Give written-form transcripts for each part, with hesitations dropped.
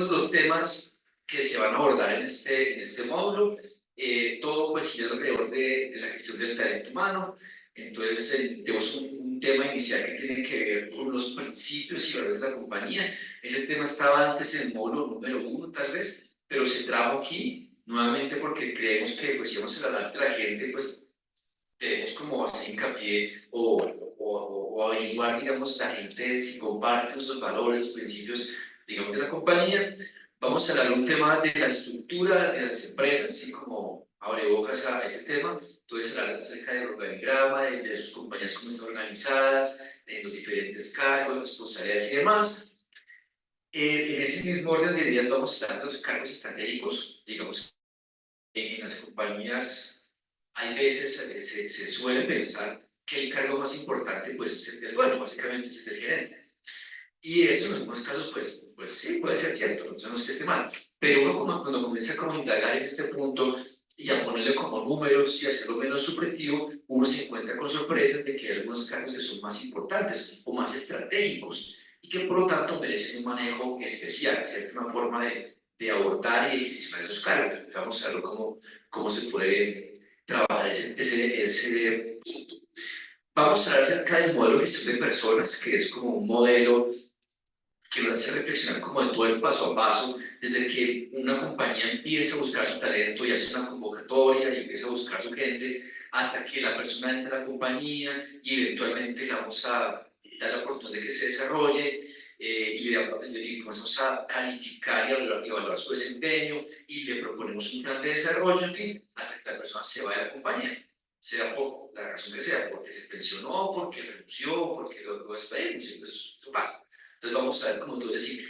los temas que se van a abordar en este módulo, todo pues gira alrededor de la gestión del talento humano. Entonces, tenemos un tema inicial que tiene que ver con los principios y valores de la compañía. Ese tema estaba antes en el módulo número 1, tal vez, pero se trajo aquí nuevamente porque creemos que, pues, si vamos a hablar de la gente, pues, debemos como hacer hincapié o averiguar, digamos, la gente si comparte los valores, los principios, digamos, de la compañía. Vamos a hablar un tema de la estructura de las empresas, así como abre bocas a ese tema. Entonces, hablar acerca del organigrama, de sus compañías, cómo están organizadas, de los diferentes cargos, responsabilidades y demás. En ese mismo orden de ideas vamos a hablar de los cargos estratégicos, digamos, en las compañías hay veces se suele pensar que el cargo más importante pues es el del dueño, básicamente es el del gerente. Y eso en algunos casos pues sí puede ser cierto, no es que esté mal, pero uno cuando comienza como a indagar en este punto y a ponerle como números y hacerlo menos subjetivo, uno se encuentra con sorpresas de que hay algunos cargos que son más importantes o más estratégicos y que por lo tanto merecen un manejo especial, ¿cierto? Una forma de abordar y de gestionar esos cargos. Vamos a ver cómo se puede trabajar ese punto. Vamos a hablar acerca del modelo de gestión de personas, que es como un modelo que lo hace reflexionar como de todo el paso a paso, desde que una compañía empieza a buscar su talento y hace una convocatoria y empieza a buscar su gente, hasta que la persona entra a la compañía y eventualmente le vamos a dar la oportunidad de que se desarrolle y comenzamos a calificar y evaluar su desempeño y le proponemos un plan de desarrollo, en fin, hasta que la persona se vaya de la compañía, sea por la razón que sea, porque se pensionó, porque renunció, porque lo despedimos, eso pasa. Entonces vamos a ver como todo ese ciclo.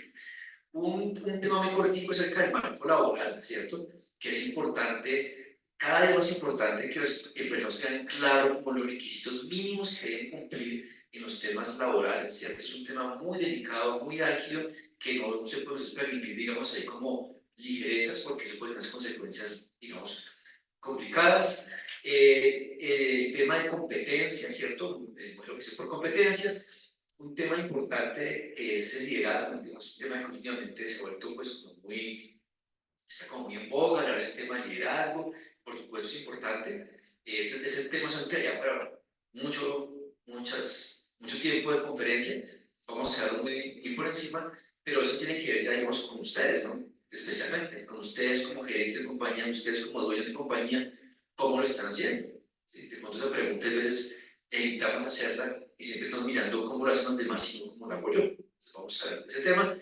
Un tema muy cortico acerca del marco laboral, ¿cierto? Que es importante, cada día más importante que los empresarios tengan claro como los requisitos mínimos que deben cumplir en los temas laborales, ¿cierto? Es un tema muy delicado, muy álgido, que no se puede permitir, digamos, ahí como ligerezas, porque eso puede tener unas consecuencias, digamos, complicadas. El tema de competencias, ¿cierto? Lo que se por competencias, un tema importante que es el liderazgo, digamos, un tema que últimamente se ha vuelto pues como muy, está como muy en boga, hablar del tema del liderazgo, por supuesto es importante. Ese tema se quedaría para mucho tiempo de conferencia, vamos a hacerlo muy por encima, pero eso tiene que ver ya, digamos, con ustedes, ¿no? Especialmente, con ustedes como gerentes de compañía, ustedes como dueños de compañía, ¿cómo lo están haciendo? ¿Sí? De pronto esa pregunta a veces evitamos hacerla y siempre estamos mirando cómo lo hacen los demás y no cómo lo hago yo. Entonces vamos a ver ese tema.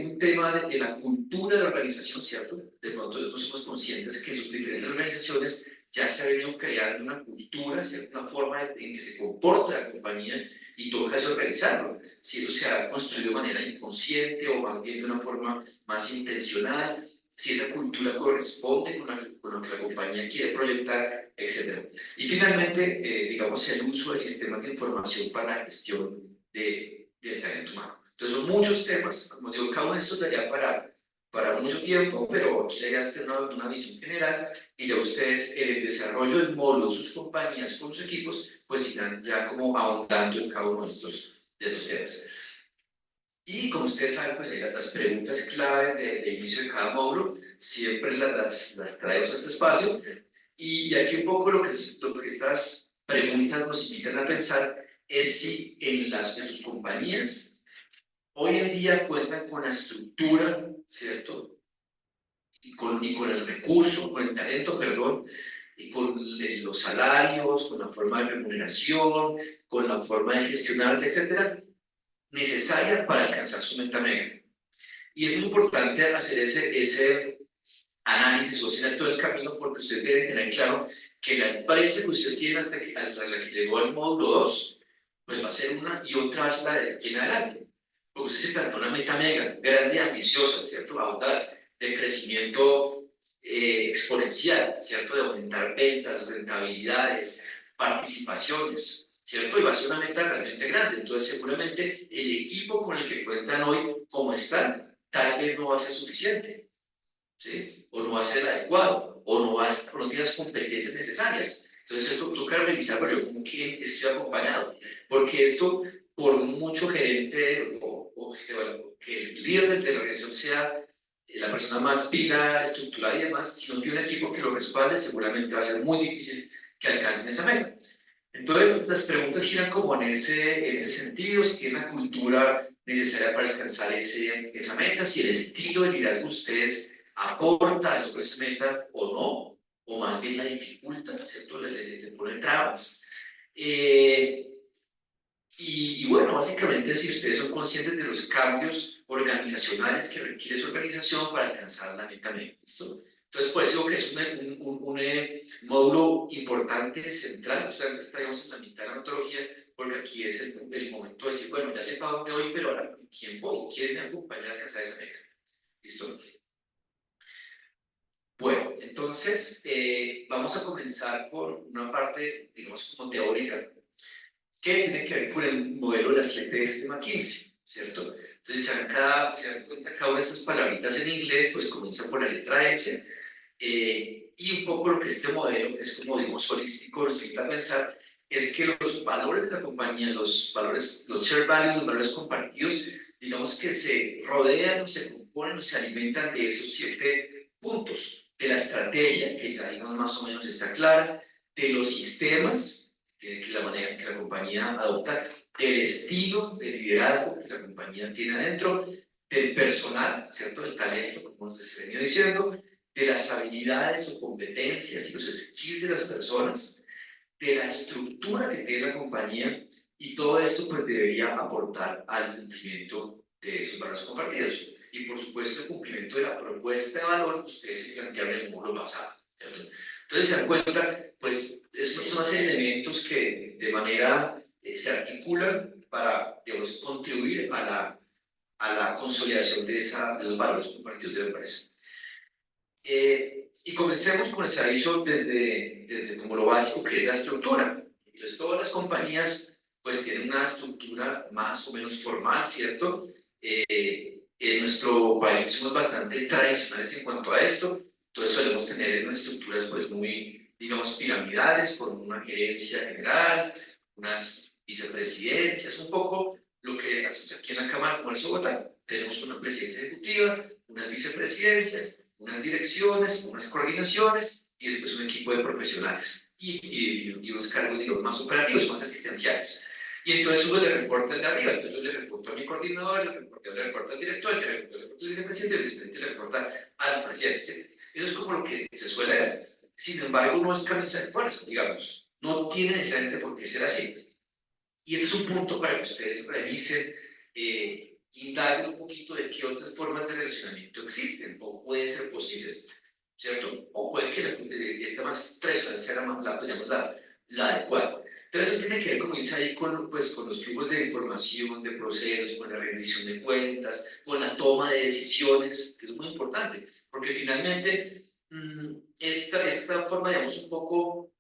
Un tema de la cultura de la organización, ¿cierto? De pronto no somos conscientes que en sus diferentes organizaciones ya se ha venido creando una cultura, ¿cierto? Una forma en que se comporta la compañía y toca eso organizarlo. Si eso se ha construido de manera inconsciente o más bien de una forma más intencional, si esa cultura corresponde con lo que la compañía quiere proyectar, etc. Y finalmente, digamos, el uso de sistemas de información para la gestión del talento humano. Entonces, son muchos temas, como digo, cada uno de estos daría para mucho tiempo, pero aquí la idea es tener una visión general y ya ustedes, en el desarrollo del módulo de sus compañías con sus equipos, pues irán ya como ahondando en cada uno de estos temas. Y como ustedes saben, pues hay las preguntas claves de inicio de cada módulo, siempre las traemos a este espacio. Y aquí un poco lo que estas preguntas nos invitan a pensar es si en sus compañías hoy en día cuentan con la estructura, ¿cierto? Y con el recurso, con el talento, perdón, y con los salarios, con la forma de remuneración, con la forma de gestionarse, etcétera, necesaria para alcanzar su meta mega. Y es muy importante hacer ese análisis o hacer todo el camino porque ustedes deben tener claro que la empresa que ustedes tienen hasta la que llegó al módulo 2 pues va a ser una y otra va a ser la de aquí en adelante. Porque usted se plantea una meta mega, grande, ambiciosa, ¿cierto? Audaz, de crecimiento exponencial, ¿cierto? De aumentar ventas, rentabilidades, participaciones, ¿cierto? Y va a ser una meta realmente grande. Entonces, seguramente el equipo con el que cuentan hoy, como están, tal vez no va a ser suficiente, ¿sí? O no va a ser el adecuado, o no tiene las competencias necesarias. Entonces, esto toca revisar, pero yo con quién estoy acompañado. Porque esto, por mucho gerente o bueno, que el líder de la organización sea la persona más pila, estructurada y demás, si no tiene un equipo que lo respalde, seguramente va a ser muy difícil que alcancen esa meta. Entonces, las preguntas giran como en ese sentido, si tiene la cultura necesaria para alcanzar esa meta, si el estilo de liderazgo de ustedes aporta al logro de esa meta o no, o más bien la dificulta, ¿cierto? Le pone trabas. Eh, y bueno, básicamente si ustedes son conscientes de los cambios organizacionales que requiere su organización para alcanzar la meta MEP, ¿listo? Entonces, por eso digo que es un módulo importante, central. Ustedes estamos en la mitad de la metodología, porque aquí es el momento de decir, bueno, ya sé para dónde voy, pero ahora, ¿con quién voy? ¿Quién me acompaña a alcanzar esa meta? ¿Listo? Bueno, entonces vamos a comenzar con una parte, digamos, como teórica, que tiene que ver con el modelo de las 7 S de McKinsey, ¿cierto? Entonces, se dan cuenta cada una de estas palabritas en inglés, pues comienza por la letra S, y un poco lo que este modelo, que es como digamos holístico, nos invita a pensar, es que los valores de la compañía, los valores, los shared values, los valores compartidos, digamos que se rodean, se componen, o se alimentan de esos 7 puntos, de la estrategia, que ya digamos más o menos está clara, de los sistemas, que la manera en que la compañía adopta, del estilo de liderazgo que la compañía tiene adentro, del personal, ¿cierto? Del talento, como les he venido diciendo, de las habilidades o competencias y los skills de las personas, de la estructura que tiene la compañía, y todo esto pues debería aportar al cumplimiento de esos valores compartidos. Y por supuesto el cumplimiento de la propuesta de valor que ustedes se plantearon en el módulo pasado, ¿cierto? Entonces se dan cuenta, pues son una serie de elementos que de manera se articulan para, digamos, contribuir a la consolidación de los valores compartidos de la empresa. Y comencemos con el servicio desde como lo básico que es la estructura. Entonces, todas las compañías pues tienen una estructura más o menos formal, ¿cierto? En nuestro país somos bastante tradicionales en cuanto a esto, entonces solemos tener unas estructuras pues muy, digamos, piramidales, con una gerencia general, unas vicepresidencias, un poco lo que hacemos aquí en la Cámara de Comercio de Bogotá. Tenemos una presidencia ejecutiva, unas vicepresidencias, unas direcciones, unas coordinaciones y después un equipo de profesionales y unos cargos, digamos, más operativos, más asistenciales. Y entonces uno le reporta al de arriba, entonces yo le reporto a mi coordinador, le reporto al director, le reporto al vicepresidente, el vicepresidente le reporta al presidente. ¿Sí? Eso es como lo que se suele ver. Sin embargo, no es camisa de fuerza, digamos. No tiene necesariamente por qué ser así. Y ese es un punto para que ustedes revisen, indaguen un poquito de qué otras formas de relacionamiento existen o pueden ser posibles, ¿cierto? O puede que esta más tradicional sea digamos, la adecuada. Entonces, eso tiene que ver, como dice ahí, pues, con los flujos de información, de procesos, con la rendición de cuentas, con la toma de decisiones, que es muy importante, porque finalmente esta forma, digamos, un poco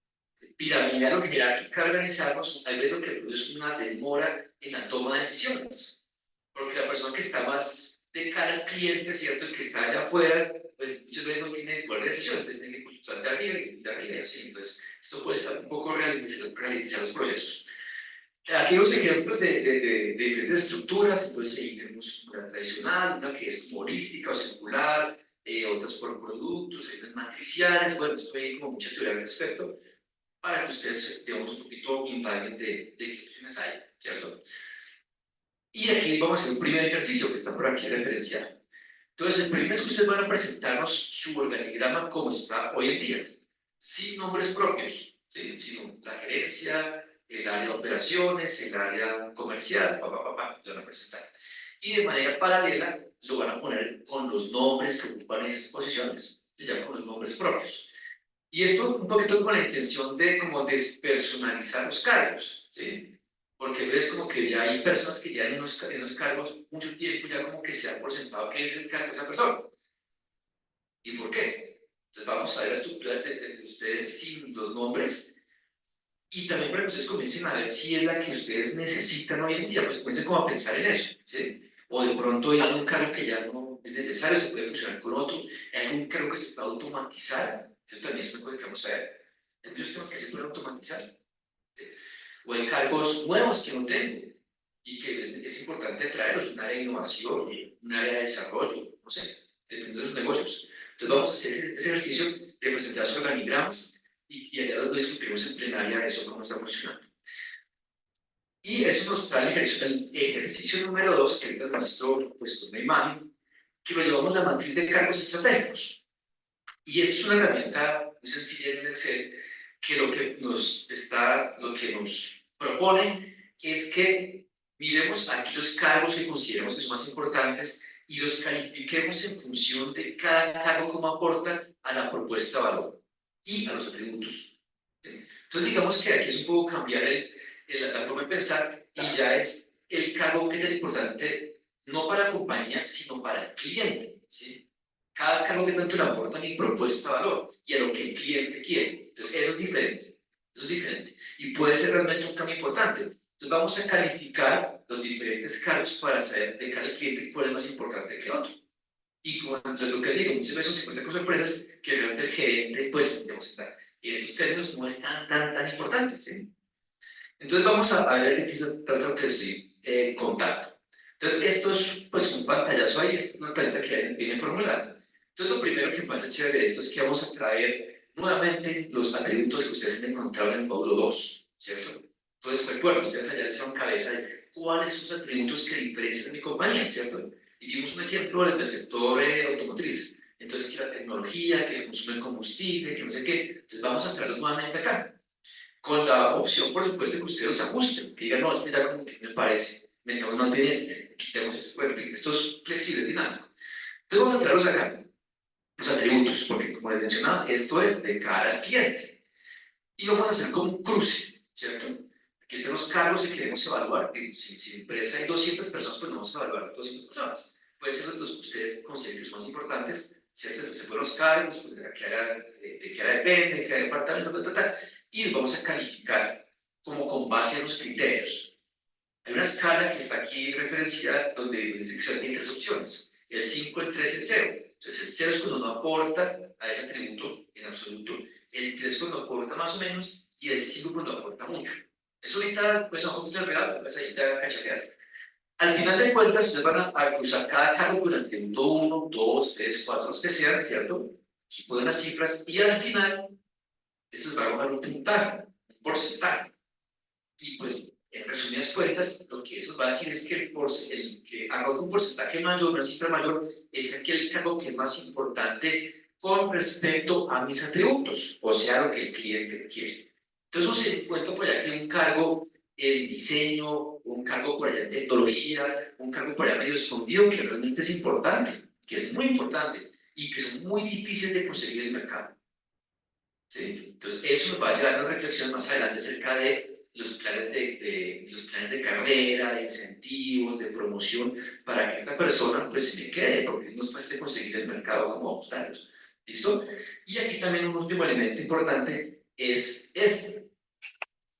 piramidal o jerárquica organizarnos, hay veces lo que produce una demora en la toma de decisiones, porque la persona que está más de cara al cliente, ¿cierto? El que está allá afuera, pues muchas veces no tiene poder de decisión, entonces tiene que consultar de arriba y así. Entonces, esto puede ser un poco ralentizar los procesos. Aquí hay unos ejemplos de diferentes estructuras, entonces ahí tenemos una tradicional, una que es como holística o circular, otras por productos, hay unas matriciales, bueno, esto hay como mucha teoría al respecto, para que ustedes, digamos, un poquito indaguen de qué opciones hay, ¿cierto? Y aquí vamos a hacer un primer ejercicio que está por aquí referenciado. Entonces, el primero es que ustedes van a presentarnos su organigrama como está hoy en día, sin nombres propios, ¿sí? Sino la gerencia, el área de operaciones, el área comercial, lo van a presentar. Y de manera paralela lo van a poner con los nombres que ocupan esas posiciones, ya con los nombres propios. Y esto un poquito con la intención de como despersonalizar los cargos, ¿sí? Porque ves como que ya hay personas que llevan esos cargos mucho tiempo, ya como que se ha por sentado que es el cargo de esa persona. ¿Y por qué? Entonces vamos a ver la estructura de ustedes sin los nombres y también para que ustedes comiencen a ver si es la que ustedes necesitan hoy en día, pues comiencen como a pensar en eso, ¿sí? O de pronto es un cargo que ya no es necesario, se puede fusionar con otro, hay algún cargo que se puede automatizar, eso también es una cosa que vamos a ver, hay muchos temas que se pueden automatizar, o hay cargos nuevos que no tengo, y que es importante traerlos un área de innovación, un área de desarrollo, no sé, dependiendo de sus negocios. Entonces vamos a hacer ese ejercicio de presentar sus organigramas y allá lo discutimos en plenaria eso cómo está funcionando. Y eso nos trae el ejercicio número 2, que ahorita es nuestro, pues, una imagen, que lo llevamos a la matriz de cargos estratégicos. Y esta es una herramienta muy sencilla en Excel que lo que nos propone es que miremos aquellos cargos que consideramos que son más importantes y los califiquemos en función de cada cargo como aporta a la propuesta de valor y a los atributos. ¿Sí? Entonces digamos que aquí es un poco cambiar la forma de pensar y ya es el cargo que es tan importante no para la compañía sino para el cliente. ¿Sí? Cada cargo que tanto le aporta a mi propuesta de valor y a lo que el cliente quiere. Entonces, eso es diferente. Eso es diferente. Y puede ser realmente un cambio importante. Entonces, vamos a calificar los diferentes cargos para saber de cada cliente cuál es más importante que otro. Y como lo que digo, muchas veces se encuentra con sorpresas que realmente el gerente, pues, digamos, y en esos términos no es tan importante. ¿Sí? Entonces, vamos a ver de qué se trata lo que estoy contando. Entonces, esto es pues un pantallazo ahí, es una tableta que viene formulada. Entonces, lo primero que pasa chévere de esto es que vamos a traer nuevamente los atributos que ustedes han encontrado en el módulo 2, ¿cierto? Entonces, recuerden, ustedes allá echaron cabeza de cuáles son los atributos que diferencian mi compañía, ¿cierto? Y vimos un ejemplo del sector automotriz. Entonces, que la tecnología, que el consumo de combustible, que no sé qué. Entonces, vamos a traerlos nuevamente acá con la opción, por supuesto, que ustedes los ajusten, que digan, no, este ya como que me parece, metamos más bien este, quitemos este, bueno, esto es flexible, dinámico. Entonces vamos a traerlos acá, los atributos, porque como les mencionaba, esto es de cara al cliente. Y vamos a hacer como un cruce, ¿cierto? Aquí están los cargos que queremos evaluar, si en empresa hay 200 personas, pues no vamos a evaluar 200 personas. Puede ser los que ustedes consideren que son más importantes, ¿cierto? Entonces, pues los cargos, pues de qué área depende, de qué departamento, y los vamos a calificar como con base en los criterios. Hay una escala que está aquí referenciada donde dice que son 3 opciones, el 5, el 3, el 0. Entonces el 0 es cuando no aporta a ese atributo en absoluto, el 3 cuando aporta más o menos y el 5 cuando aporta mucho. Eso ahorita pues a un poquito enredado, pues ahí te va a cacharear. Al final de cuentas, ustedes van a cruzar cada cargo con el atributo 1, 2, 3, 4, los que sean, ¿cierto? Aquí ponen las cifras y al final, eso les va a arrojar un puntaje, un porcentaje. Y pues, en resumidas cuentas, lo que eso va a decir es que el que haga un porcentaje mayor, una cifra mayor, es aquel cargo que es más importante con respecto a mis atributos, o sea, lo que el cliente quiere. Entonces, se encuentra por allá que hay un cargo en diseño, un cargo por allá en tecnología, un cargo por allá medio escondido, que realmente es importante, que es muy importante, y que son muy difíciles de conseguir en el mercado. ¿Sí? Entonces, eso nos va a llevar a una reflexión más adelante acerca de los planes de carrera, de incentivos, de promoción, para que esta persona pues se me quede, porque no es fácil de conseguir el mercado como vamos a darlos. ¿Listo? Y aquí también un último elemento importante es este.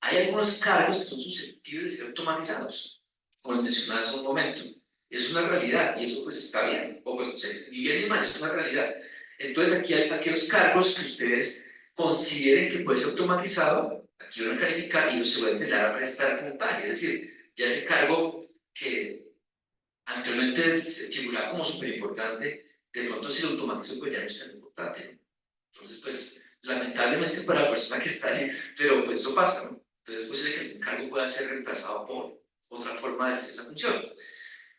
Hay algunos cargos que son susceptibles de ser automatizados, como mencionaba hace un momento. Es una realidad y eso pues está bien, o bueno, ni bien ni mal, es una realidad. Entonces aquí hay aquellos cargos que ustedes consideren que puede ser automatizado, aquí van a calificar y ellos se van a empezar a restar puntaje, es decir, ya ese cargo que anteriormente se figuraba como súper importante, de pronto si lo automatizo pues ya no es tan importante. Entonces pues lamentablemente para la persona que está ahí, pero pues eso pasa, ¿no? Entonces es posible que el cargo pueda ser reemplazado por otra forma de hacer esa función.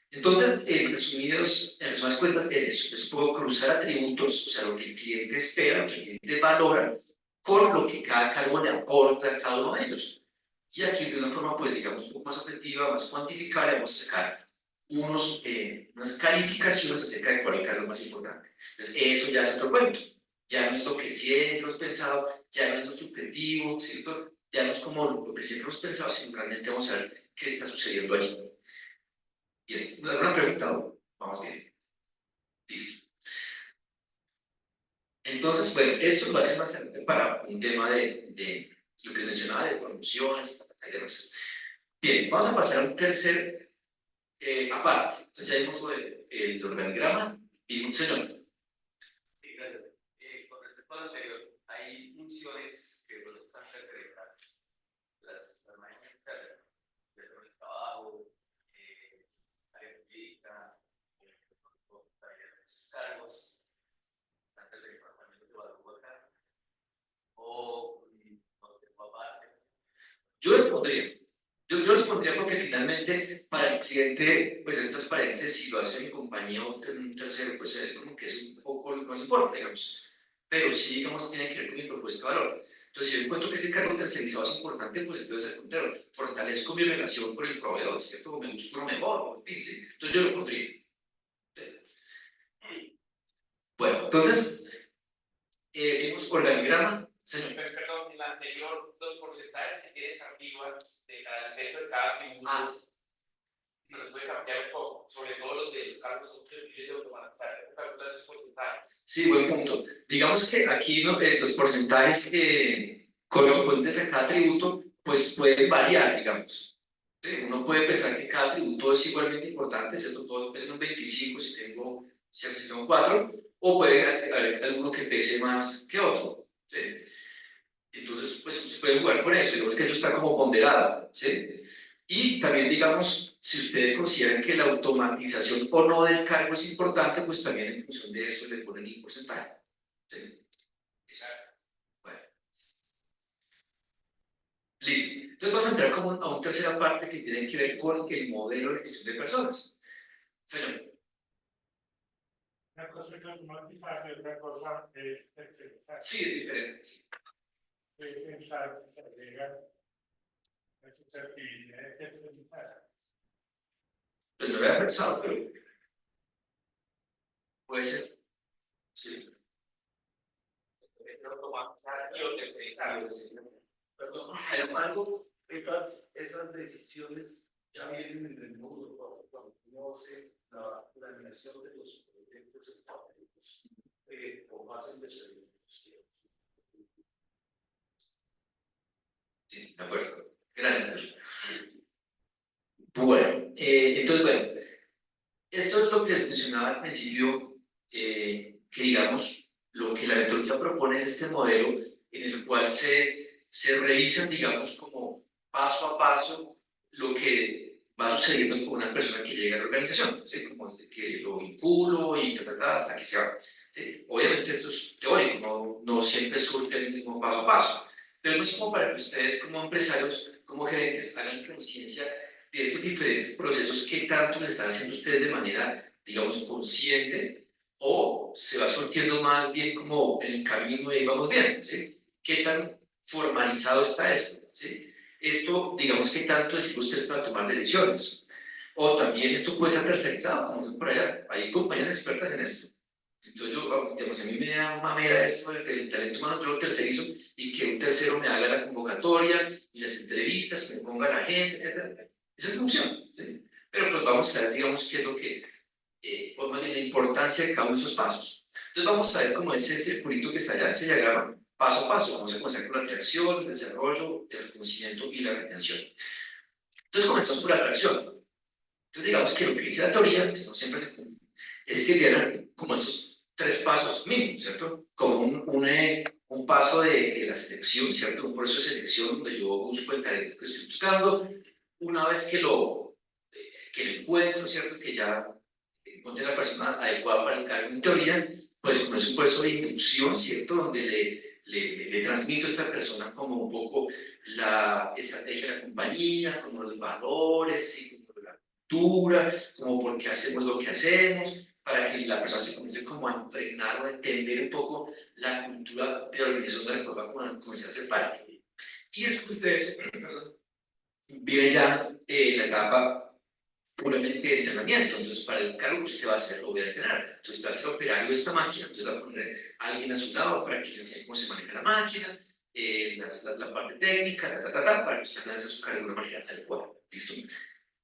Entonces, en resumidas cuentas, es eso, es un poco cruzar atributos, o sea, lo que el cliente espera, lo que el cliente valora, con lo que cada cargo le aporta a cada uno de ellos. Y aquí, de una forma, pues, digamos, un poco más objetiva, más cuantificable, vamos a sacar unas calificaciones acerca de cuál cargo es más importante. Entonces, eso ya es otro cuento. Ya no es lo que siempre hemos pensado, ya no es lo subjetivo, ¿cierto? Ya no es como lo que siempre hemos pensado, sino realmente vamos a ver qué está sucediendo allí. Bien, ¿alguna pregunta? Vamos bien. Listo. Entonces, bueno, esto va a ser más adelante para un tema de lo que mencionaba de promociones y demás. Bien, vamos a pasar a un tercer aparte. Entonces, ya vimos el organigrama y un señor. Sí, gracias. Con respecto a lo anterior, hay funciones que están caracterizadas. Las manejan en Excel, el trabajo, pondría. Yo los pondría porque finalmente para el cliente, pues es transparente, si lo hace mi compañía o un tercero, pues como que es un poco, no le importa, digamos. Pero sí, digamos, tiene que ver con mi propuesta de valor. Entonces, si yo encuentro que ese cargo tercerizado es importante, pues entonces al contrario, fortalezco mi relación con el proveedor, ¿cierto? Me busco lo mejor, en fin, ¿sí? Entonces yo lo pondría. Bueno, entonces, vimos organigrama, señor. Perdón, en la anterior, los porcentajes que tienes arriba de cada peso de cada tributo, me los puede cambiar un poco, sobre todo los de los cargos susceptibles de automatizar, calcular esos porcentajes. Sí, buen punto. Digamos que aquí los porcentajes correspondientes a cada tributo, pues pueden variar, digamos. ¿Sí? Uno puede pensar que cada tributo es igualmente importante, ¿cierto? Todos pesan un 25 si tengo 4, o puede haber alguno que pese más que otro. ¿Sí? Entonces, pues se puede jugar con eso, digamos que eso está como ponderado. ¿Sí? Y también, digamos, si ustedes consideran que la automatización o no del cargo es importante, pues también en función de eso le ponen un porcentaje. ¿Sí? Exacto. Bueno, listo. Entonces vamos a entrar como a una tercera parte que tiene que ver con el modelo de gestión de personas. Señor. Una cosa es automatizar y otra cosa es tercerizar. Sí, es diferente. Sí. Pensar que se agrega la susceptibilidad de tercerizar. Pues no lo había pensado, pero puede ser. Sí. Automatizar y o tercerizar. Perdón, ¿hay algo? Esas decisiones ya vienen en el módulo cuando uno hace la planeación de los proyectos estratégicos o base de servicios. Sí, de acuerdo. Gracias. Bueno, entonces, bueno, esto es lo que les mencionaba al principio, que digamos, lo que la metodología propone es este modelo en el cual se revisan, digamos, como paso a paso lo que va sucediendo con una persona que llega a la organización, ¿sí? Como desde que lo vinculo y hasta que se va. ¿Sí? Obviamente esto es teórico, no siempre surge el mismo paso a paso, pero no es como para que ustedes como empresarios, como gerentes, hagan conciencia de estos diferentes procesos que tanto le están haciendo ustedes de manera, digamos, consciente, o se va surtiendo más bien como en el camino y vamos bien, ¿sí? ¿Qué tan formalizado está esto? ¿Sí? Esto, digamos, ¿qué tanto decir ustedes para tomar decisiones? O también esto puede ser tercerizado, como dicen por allá, hay compañías expertas en esto. Entonces yo, digamos, a mí me da mamera esto del talento humano, yo lo tercerizo y que un tercero me haga la convocatoria y las entrevistas, me ponga la gente, etc. Esa es la opción, ¿sí? Pero pues vamos a ver, digamos, qué es lo que forma la importancia de cada uno de esos pasos. Entonces vamos a ver cómo es ese circulito que está allá, ese diagrama, paso a paso. Vamos a comenzar con la atracción, el desarrollo, el conocimiento y la retención. Entonces comenzamos por la atracción. Entonces digamos que lo que dice la teoría, que no siempre se cumple, es que tienen como estos 3 pasos mínimos, ¿cierto? Como un paso de la selección, ¿cierto? Un proceso de selección donde yo busco el talento que estoy buscando. Una vez que lo encuentro, ¿cierto? Que ya encontré la persona adecuada para el cargo en teoría, pues como es un proceso de inducción, ¿cierto? Donde le transmito a esta persona como un poco la estrategia de la compañía, como los valores, ¿sí? Como la cultura, como por qué hacemos lo que hacemos, para que la persona se comience como a impregnar o a entender un poco la cultura de la organización de la cual va a comenzar a ser parte. Y después de eso, perdón, viene ya la etapa puramente de entrenamiento. Entonces, para el cargo que usted va a hacer, lo voy a entrenar. Entonces, va a ser operario de esta máquina. Entonces, va a poner a alguien a su lado para que le enseñe cómo se maneja la máquina, la parte técnica, para que usted lance su cargo de una manera adecuada. ¿Listo?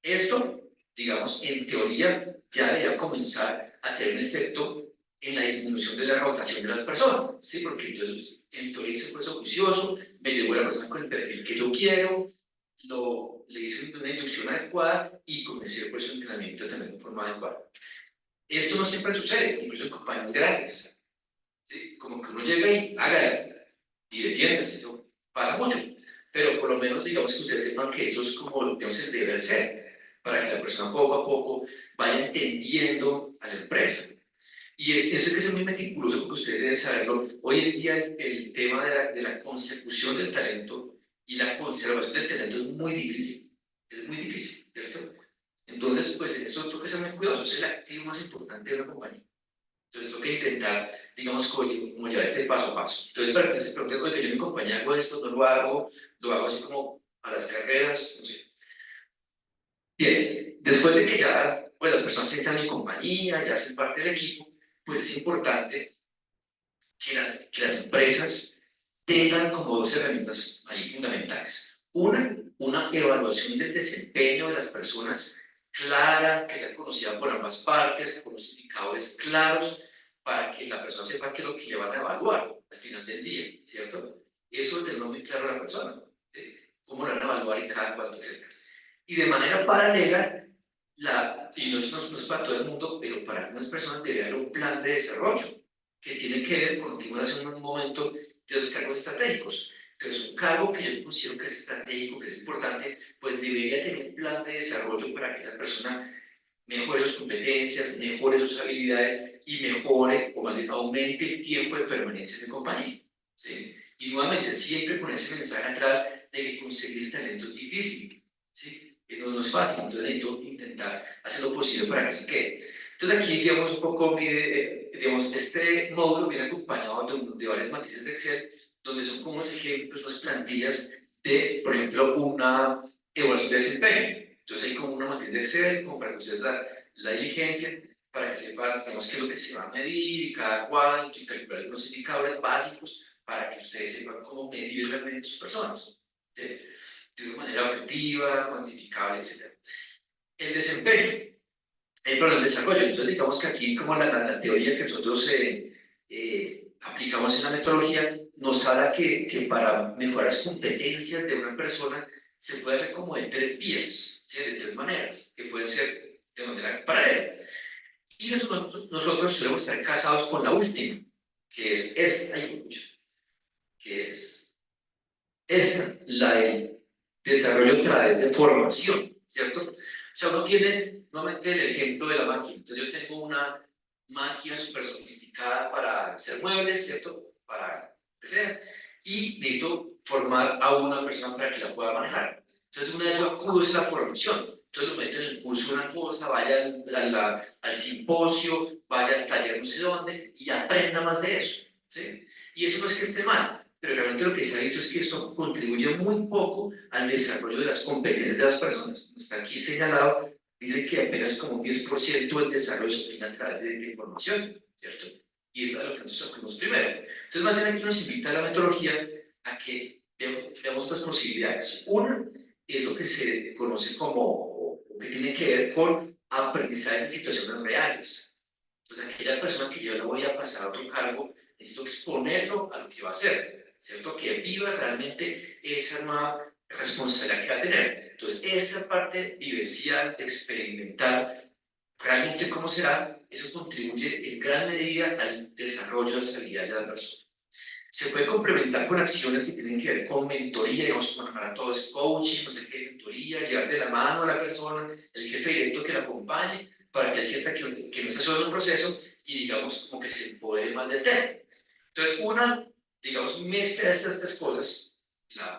Esto, digamos, en teoría, ya debería comenzar a tener un efecto en la disminución de la rotación de las personas, ¿sí? Porque entonces, en teoría, hice un proceso juicioso, me llegó la persona con el perfil que yo quiero, le hice una inducción adecuada y comencé el proceso de entrenamiento también de forma adecuada. Esto no siempre sucede, incluso en compañías grandes, ¿sí? Como que uno llega y hágala y defiéndase, eso pasa mucho, pero por lo menos digamos que ustedes sepan que eso es como entonces debe ser, para que la persona poco a poco vaya entendiendo a la empresa. Y eso hay que ser muy meticuloso porque ustedes deben saberlo. Hoy en día el tema de la consecución del talento y la conservación del talento es muy difícil, ¿cierto? Entonces, pues en eso toca ser muy cuidadoso, es el activo más importante de una compañía. Entonces toca intentar, digamos, como llevar este paso a paso. Entonces, para que se pregunten, oye, yo en mi compañía hago esto, no lo hago así como a las carreras, no sé. Bien, después de que ya pues, las personas entran en mi compañía, ya hacen parte del equipo, pues es importante que las empresas tengan como dos herramientas ahí fundamentales. Una evaluación del desempeño de las personas clara, que sea conocida por ambas partes, con los indicadores claros, para que la persona sepa qué es lo que le van a evaluar al final del día, ¿cierto? Eso tenerlo muy claro a la persona, ¿sí? Cómo lo van a evaluar y cada cuánto, etc. Y de manera paralela, y no es para todo el mundo, pero para algunas personas debe haber un plan de desarrollo que tiene que ver con lo que vimos hace un momento de los cargos estratégicos. Entonces, un cargo que yo considero que es estratégico, que es importante, pues debería tener un plan de desarrollo para que esa persona mejore sus competencias, mejore sus habilidades y mejore, o más bien aumente el tiempo de permanencia en la compañía, ¿sí? Y nuevamente, siempre con ese mensaje atrás de que conseguir talento es difícil, ¿sí? No es fácil, entonces necesito intentar hacer lo posible para que se quede. Entonces aquí, digamos, un poco, digamos, este módulo viene acompañado de varias matrices de Excel, donde son como unos ejemplos, unas plantillas de, por ejemplo, una evaluación de desempeño. Entonces hay como una matriz de Excel, como para que ustedes la diligencia, para que sepan, digamos, qué es lo que se va a medir y cada cuánto, y calcular unos indicadores básicos para que ustedes sepan cómo medir realmente sus personas, ¿sí? De una manera objetiva, cuantificable, etc. El desempeño, el desarrollo. Entonces, digamos que aquí, como la teoría que nosotros aplicamos en la metodología, nos habla que para mejorar las competencias de una persona se puede hacer como de tres vías, ¿sí? De tres maneras, que pueden ser de manera paralela. Y nosotros solemos estar casados con la última, que es esta, que es esta, la del desarrollo a través de formación, ¿cierto? O sea, uno tiene nuevamente el ejemplo de la máquina. Entonces, yo tengo una máquina súper sofisticada para hacer muebles, ¿cierto? Para que sea. Y necesito formar a una persona para que la pueda manejar. Entonces, una vez yo acudo a la formación. Entonces, lo meto en el curso de una cosa, vaya al simposio, vaya al taller no sé dónde y aprenda más de eso, ¿sí? Y eso no es que esté mal, pero realmente lo que se ha visto es que esto contribuye muy poco al desarrollo de las competencias de las personas. Está aquí señalado, dice que apenas como un 10% del desarrollo se obtiene a través de información, ¿cierto? Y esto es lo que nosotros hacemos primero. Entonces, más bien aquí nos invita a la metodología a que veamos dos posibilidades. Una es lo que se conoce como, o que tiene que ver con aprendizaje en situaciones reales. Entonces, aquella persona que yo le voy a pasar a otro cargo, necesito exponerlo a lo que va a hacer, ¿cierto? Que viva realmente esa nueva responsabilidad que va a tener. Entonces, esa parte vivencial, de experimentar realmente cómo será, eso contribuye en gran medida al desarrollo de las habilidades de la persona. Se puede complementar con acciones que tienen que ver con mentoría, digamos, bueno, para todo es coaching, no sé qué, mentoría, llevar de la mano a la persona, el jefe directo que la acompañe, para que él sienta que no está solo en un proceso y, digamos, como que se empodere más del tema. Entonces, una, digamos, mezcla de estas tres cosas,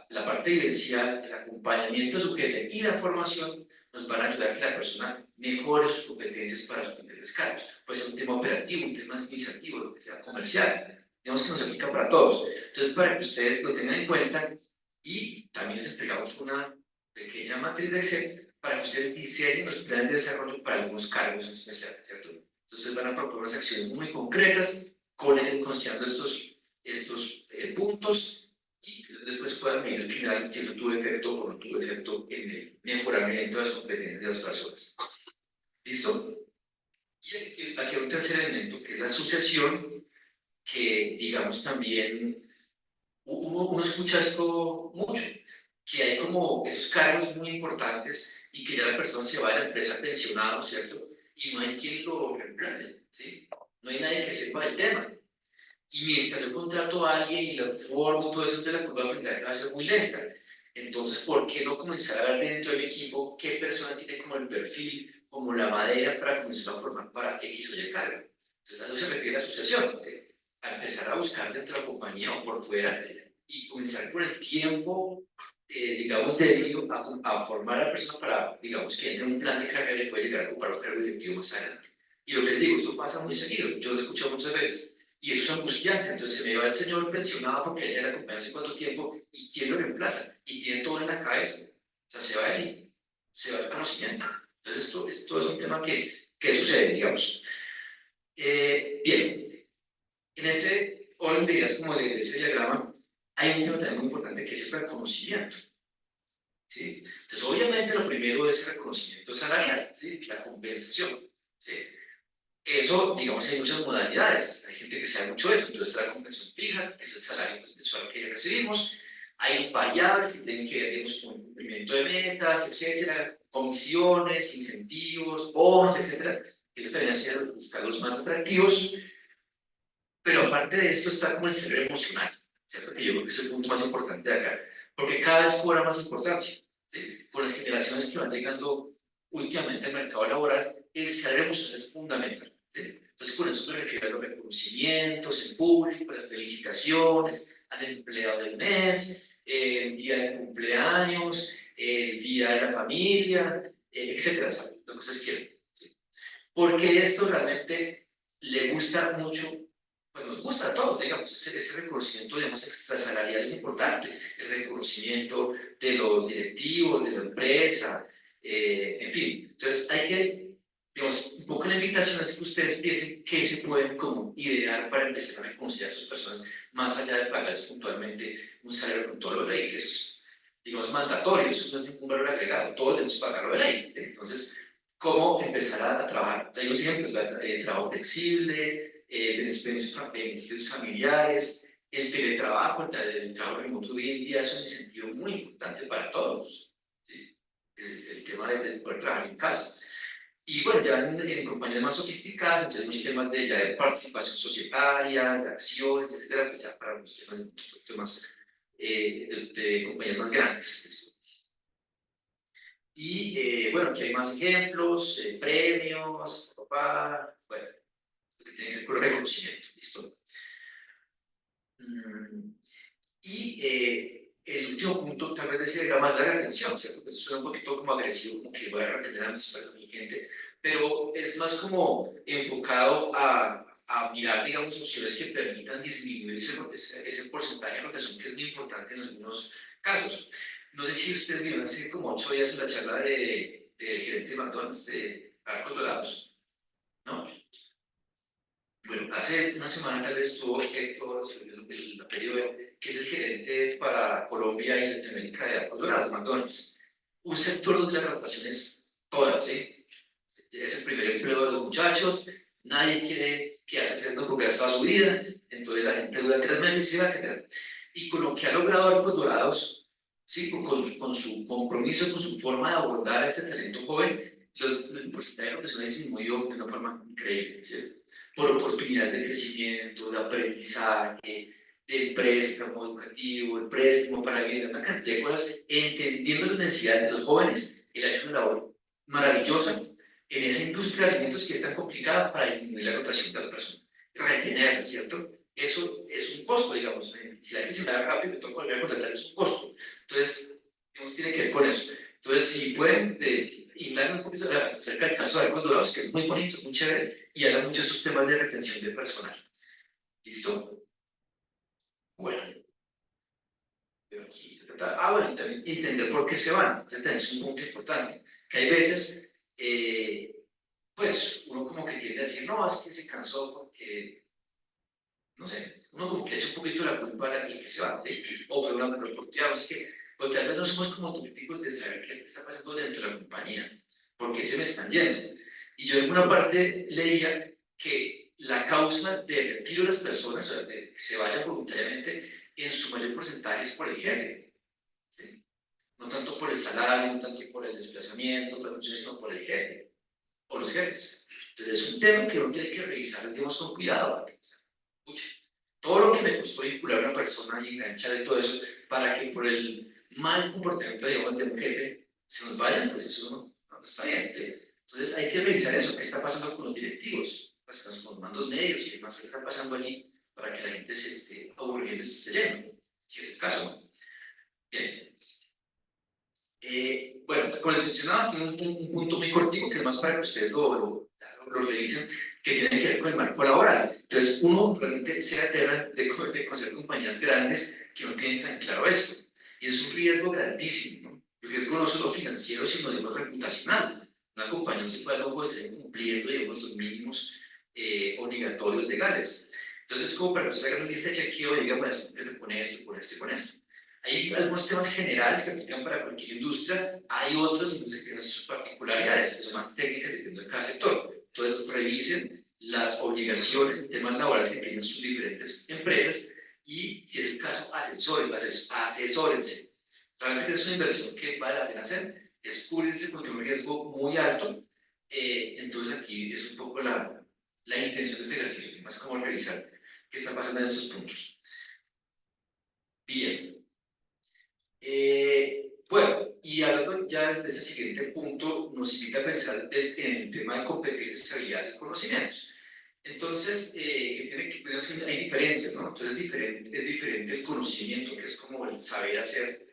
la parte vivencial, el acompañamiento de su jefe y la formación, nos van a ayudar a que la persona mejore sus competencias para sus diferentes cargos. Puede ser un tema operativo, un tema administrativo, lo que sea comercial. Digamos que nos aplica para todos. Entonces, para que ustedes lo tengan en cuenta, y también les entregamos una pequeña matriz de Excel para que ustedes diseñen los planes de desarrollo para algunos cargos en especial, ¿cierto? Entonces, van a proponer unas acciones muy concretas, considerando estos puntos, y después puedan medir al final si eso tuvo efecto o no tuvo efecto en el mejoramiento de las competencias de las personas. ¿Listo? Y aquí hay un tercer elemento, que es la asociación, que digamos también, uno escucha esto mucho, que hay como esos cargos muy importantes y que ya la persona se va a la empresa pensionado, ¿cierto? Y no hay quien lo reemplace, ¿sí? No hay nadie que sepa el tema. Y mientras yo contrato a alguien y lo formo, todo eso de la curva de aprendizaje va a ser muy lenta. Entonces, ¿por qué no comenzar a ver dentro del equipo qué persona tiene como el perfil, como la madera para comenzar a formar para X o Y cargo? Entonces, a eso se refiere la asociación, a empezar a buscar dentro de la compañía o por fuera y comenzar con el tiempo digamos, debido a formar a la persona para, digamos, que entre en un plan de carrera y puede llegar a ocupar un cargo directivo más adelante. Y lo que les digo, esto pasa muy seguido, yo lo he escuchado muchas veces, y eso es angustiante. Entonces se me va el señor pensionado porque él ya le acompañó hace cuánto tiempo, y ¿quién lo reemplaza? Y tiene todo en la cabeza, o sea, se va él, se va el conocimiento. Entonces esto es un tema que sucede, digamos. Bien, en ese orden de ideas como de ese diagrama, hay un tema también muy importante que es el reconocimiento. ¿Sí? Entonces, obviamente, lo primero es el reconocimiento salarial, ¿sí? La compensación. ¿Sí? Eso, digamos, hay muchas modalidades. Hay gente que sabe mucho esto. Entonces, está la compensación fija, que es el salario mensual que recibimos. Hay variables que tienen que ver, digamos, con el cumplimiento de metas, etcétera, comisiones, incentivos, bonos, etcétera. Ellos también hacen los cargos más atractivos. Pero aparte de esto está como el cerebro emocional, ¿cierto? Que yo creo que es el punto más importante de acá, porque cada vez cobra más importancia. ¿Sí? Con las generaciones que van llegando últimamente al mercado laboral, el cerebro emocional es fundamental. ¿Sí? Entonces, con eso me refiero a los reconocimientos en público, las felicitaciones al empleado del mes, el día de cumpleaños, el día de la familia, etcétera, ¿sabes? Lo que ustedes quieran. ¿Sí? Porque esto realmente le gusta mucho, pues nos gusta a todos, digamos, ese reconocimiento, digamos, extrasalarial es importante, el reconocimiento de los directivos, de la empresa, en fin. Entonces, hay que, digamos, un poco la invitación es que ustedes piensen qué se pueden como idear para empezar a reconocer a sus personas, más allá de pagarles puntualmente un salario con todo lo de ley, que eso es, digamos, mandatorio, eso no es ningún valor agregado, todos debemos pagarlo de ley. ¿Sí? Entonces, cómo empezar a trabajar. Hay un ejemplo, trabajo flexible, beneficios familiares, el teletrabajo, el trabajo remoto hoy en día es un incentivo muy importante para todos. ¿Sí? El tema de poder trabajar en casa. Y bueno, ya en compañías más sofisticadas, entonces los temas de, ya de participación societaria, de acciones, etcétera, pues ya para los temas un poquito más de compañías más grandes. Y bueno, aquí hay más ejemplos, premios, papá, bueno, lo que tiene que ver con reconocimiento, ¿listo? Y el último punto tal vez decía más la retención, ¿cierto? Pues eso suena un poquito como agresivo, como que voy a retener a mi gente, pero es más como enfocado a mirar, digamos, opciones que permitan disminuir ese porcentaje de rotación que es muy importante en algunos casos. No sé si ustedes vieron hace como 8 días en la charla del gerente de McDonald's de Arcos Dorados, ¿no? Bueno, hace una semana tal vez estuvo Héctor, el apellido, que es el gerente para Colombia y Latinoamérica de Arcos Dorados, McDonald's. Un sector donde la rotación es toda, ¿sí? Es el primer empleo de los muchachos, nadie quiere quedarse haciendo hamburguesas toda su vida, entonces la gente dura 3 meses y se va, etc. Y con lo que ha logrado Arcos Dorados, ¿sí? Con su compromiso, con su forma de abordar a este talento joven, el porcentaje de rotación ha disminuido de una forma increíble, ¿sí? Por oportunidades de crecimiento, de aprendizaje, del préstamo educativo, el préstamo para vivir, una cantidad de cosas, entendiendo las necesidades de los jóvenes. Él ha hecho una labor maravillosa en esa industria de alimentos que es tan complicada para disminuir la rotación de las personas, retenerla, ¿cierto? Eso es un costo, digamos. Si la gente se da rápido, me toca volver a contratar, es un costo. Entonces, digamos, tiene que ver con eso. Entonces, si pueden indagar un poquito acerca del caso de Arcos Dorados, que es muy bonito, es muy chévere, y habla mucho de esos temas de retención de personal. ¿Listo? Bueno, pero aquí, bueno, y también entender por qué se van. Entonces, tenés un punto importante, que hay veces, pues, uno como que quiere decir, no, es que se cansó porque, no sé, uno como que echa un poquito la culpa a el que se va, ¿sí? O fue una mejor oportunidad, o es que, pues tal vez no somos como autocríticos de saber qué está pasando dentro de la compañía, porque se me están yendo. Y yo en alguna parte leía que la causa de retiro de las personas, o sea, de que se vayan voluntariamente, en su mayor porcentaje es por el jefe, ¿sí? No tanto por el salario, no tanto por el desplazamiento, sino por el jefe o los jefes. Entonces es un tema que uno tiene que revisar, digamos, con cuidado. Porque, o sea, todo lo que me costó vincular a una persona y enganchar y todo eso, para que por el mal comportamiento, digamos, de un jefe se nos vayan, pues eso no está bien. Entonces hay que revisar eso, qué está pasando con los directivos, pues, con los mandos medios y demás, qué está pasando allí para que la gente se esté aburriendo y se esté yendo, si es el caso. Bien. Bueno, como les mencionaba, tiene un punto muy cortico que es más para que ustedes lo revisen, que tiene que ver con el marco laboral. Entonces, uno realmente se aterra de conocer compañías grandes que no tienen tan claro esto. Y es un riesgo grandísimo, ¿no? Un riesgo no solo financiero, sino de reputacional. Una compañía no se puede luego estar cumpliendo, digamos, los mínimos obligatorios legales. Entonces, como para que usted haga una lista de chequeo, digamos, pone esto, pone esto y pone esto. Hay algunos temas generales que aplican para cualquier industria, hay otros que tienen sus particularidades, que son más técnicas dependiendo de cada sector. Entonces, revisen las obligaciones en temas laborales que tienen sus diferentes empresas y, si es el caso, asesórense. Realmente es una inversión que vale la pena hacer, es cubrirse contra un riesgo muy alto. Entonces, aquí es un poco la intención de este ejercicio, más como revisar qué está pasando en estos puntos. Bien. Bueno, y hablando ya desde ese siguiente punto, nos invita a pensar en el tema de competencias, habilidades y conocimientos. Entonces, hay diferencias, ¿no? Entonces, es diferente el conocimiento, que es como el saber hacer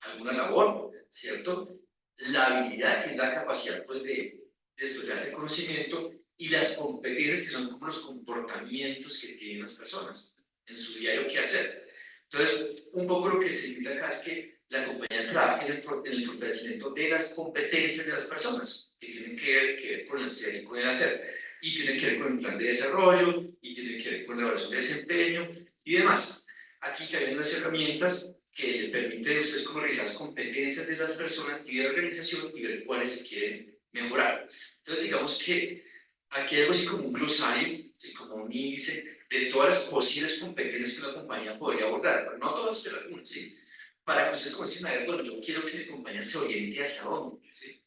alguna labor, ¿cierto? La habilidad, que es la capacidad pues, de desarrollar ese conocimiento, y las competencias, que son como los comportamientos que tienen las personas en su diario qué hacer. Entonces, un poco lo que se invita acá es que la compañía trabaje en el fortalecimiento de las competencias de las personas, que tienen que ver con el ser y con el hacer, y tienen que ver con el plan de desarrollo, y tienen que ver con la evaluación de desempeño y demás. Aquí hay unas herramientas que le permiten a ustedes como revisar las competencias de las personas y de la organización y ver cuáles se quieren mejorar. Entonces, digamos que aquí hay algo así como un glosario, como un índice de todas las posibles competencias que una compañía podría abordar, pero no todas, pero algunas, ¿sí? Para que ustedes comiencen a ver, bueno, yo quiero que mi compañía se oriente hacia dónde, ¿sí?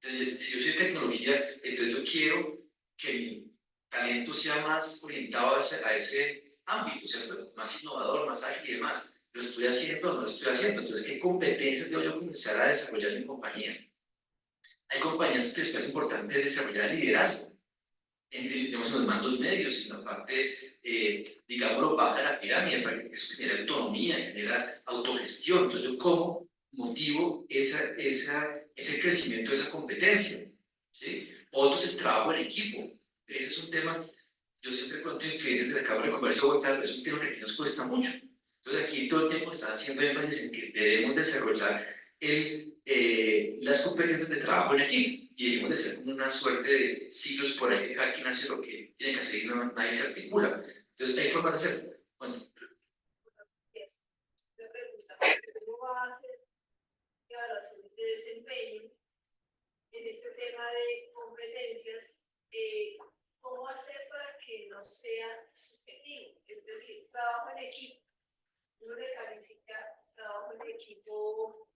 Entonces, si yo soy tecnología, entonces yo quiero que mi talento sea más orientado a ese ámbito, ¿cierto? Más innovador, más ágil y demás. ¿Lo estoy haciendo o no lo estoy haciendo? Entonces, ¿qué competencias debo yo comenzar a desarrollar en mi compañía? Hay compañías que es importante desarrollar el liderazgo digamos, en los mandos medios, en la parte, digámoslo, baja de la pirámide, para que eso genere autonomía, genera autogestión. Entonces, ¿yo cómo motivo ese crecimiento de esa competencia? ¿Sí? Otros, el trabajo en equipo. Ese es un tema, yo siempre cuento en clientes de la Cámara de Comercio de Bogotá, pero es un tema que aquí nos cuesta mucho. Entonces, aquí todo el tiempo están haciendo énfasis en que debemos desarrollar las competencias de trabajo en equipo y debemos de ser como una suerte de siglos por ahí que cada quien hace lo que tiene que hacer y nadie se articula. Entonces hay formas de hacerlo. Bueno. ¿Cómo va a hacer evaluaciones de desempeño en este tema de competencias? ¿Cómo hacer para que no sea subjetivo? Es decir, trabajo en equipo, uno le califica trabajo en equipo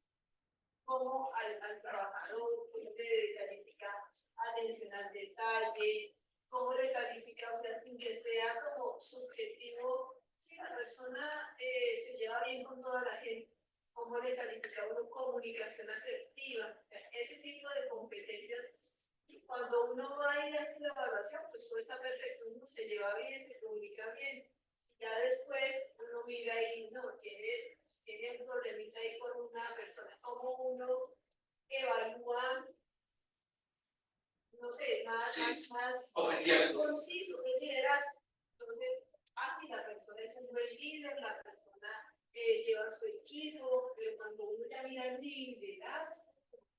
como al trabajador, cómo le califica atención al detalle, cómo le califica, o sea, sin que sea como subjetivo, si la persona se lleva bien con toda la gente, cómo le califica uno comunicación asertiva, ese tipo de competencias. Cuando uno va a ir a hacer la evaluación, pues todo está perfecto, uno se lleva bien, se comunica bien, ya después uno mira y no, tiene un problemita ahí con una persona, cómo uno evalúa, no sé, más conciso, el liderazgo. Entonces, si la persona es un buen líder, la persona lleva su equipo, pero cuando uno ya mira el liderazgo,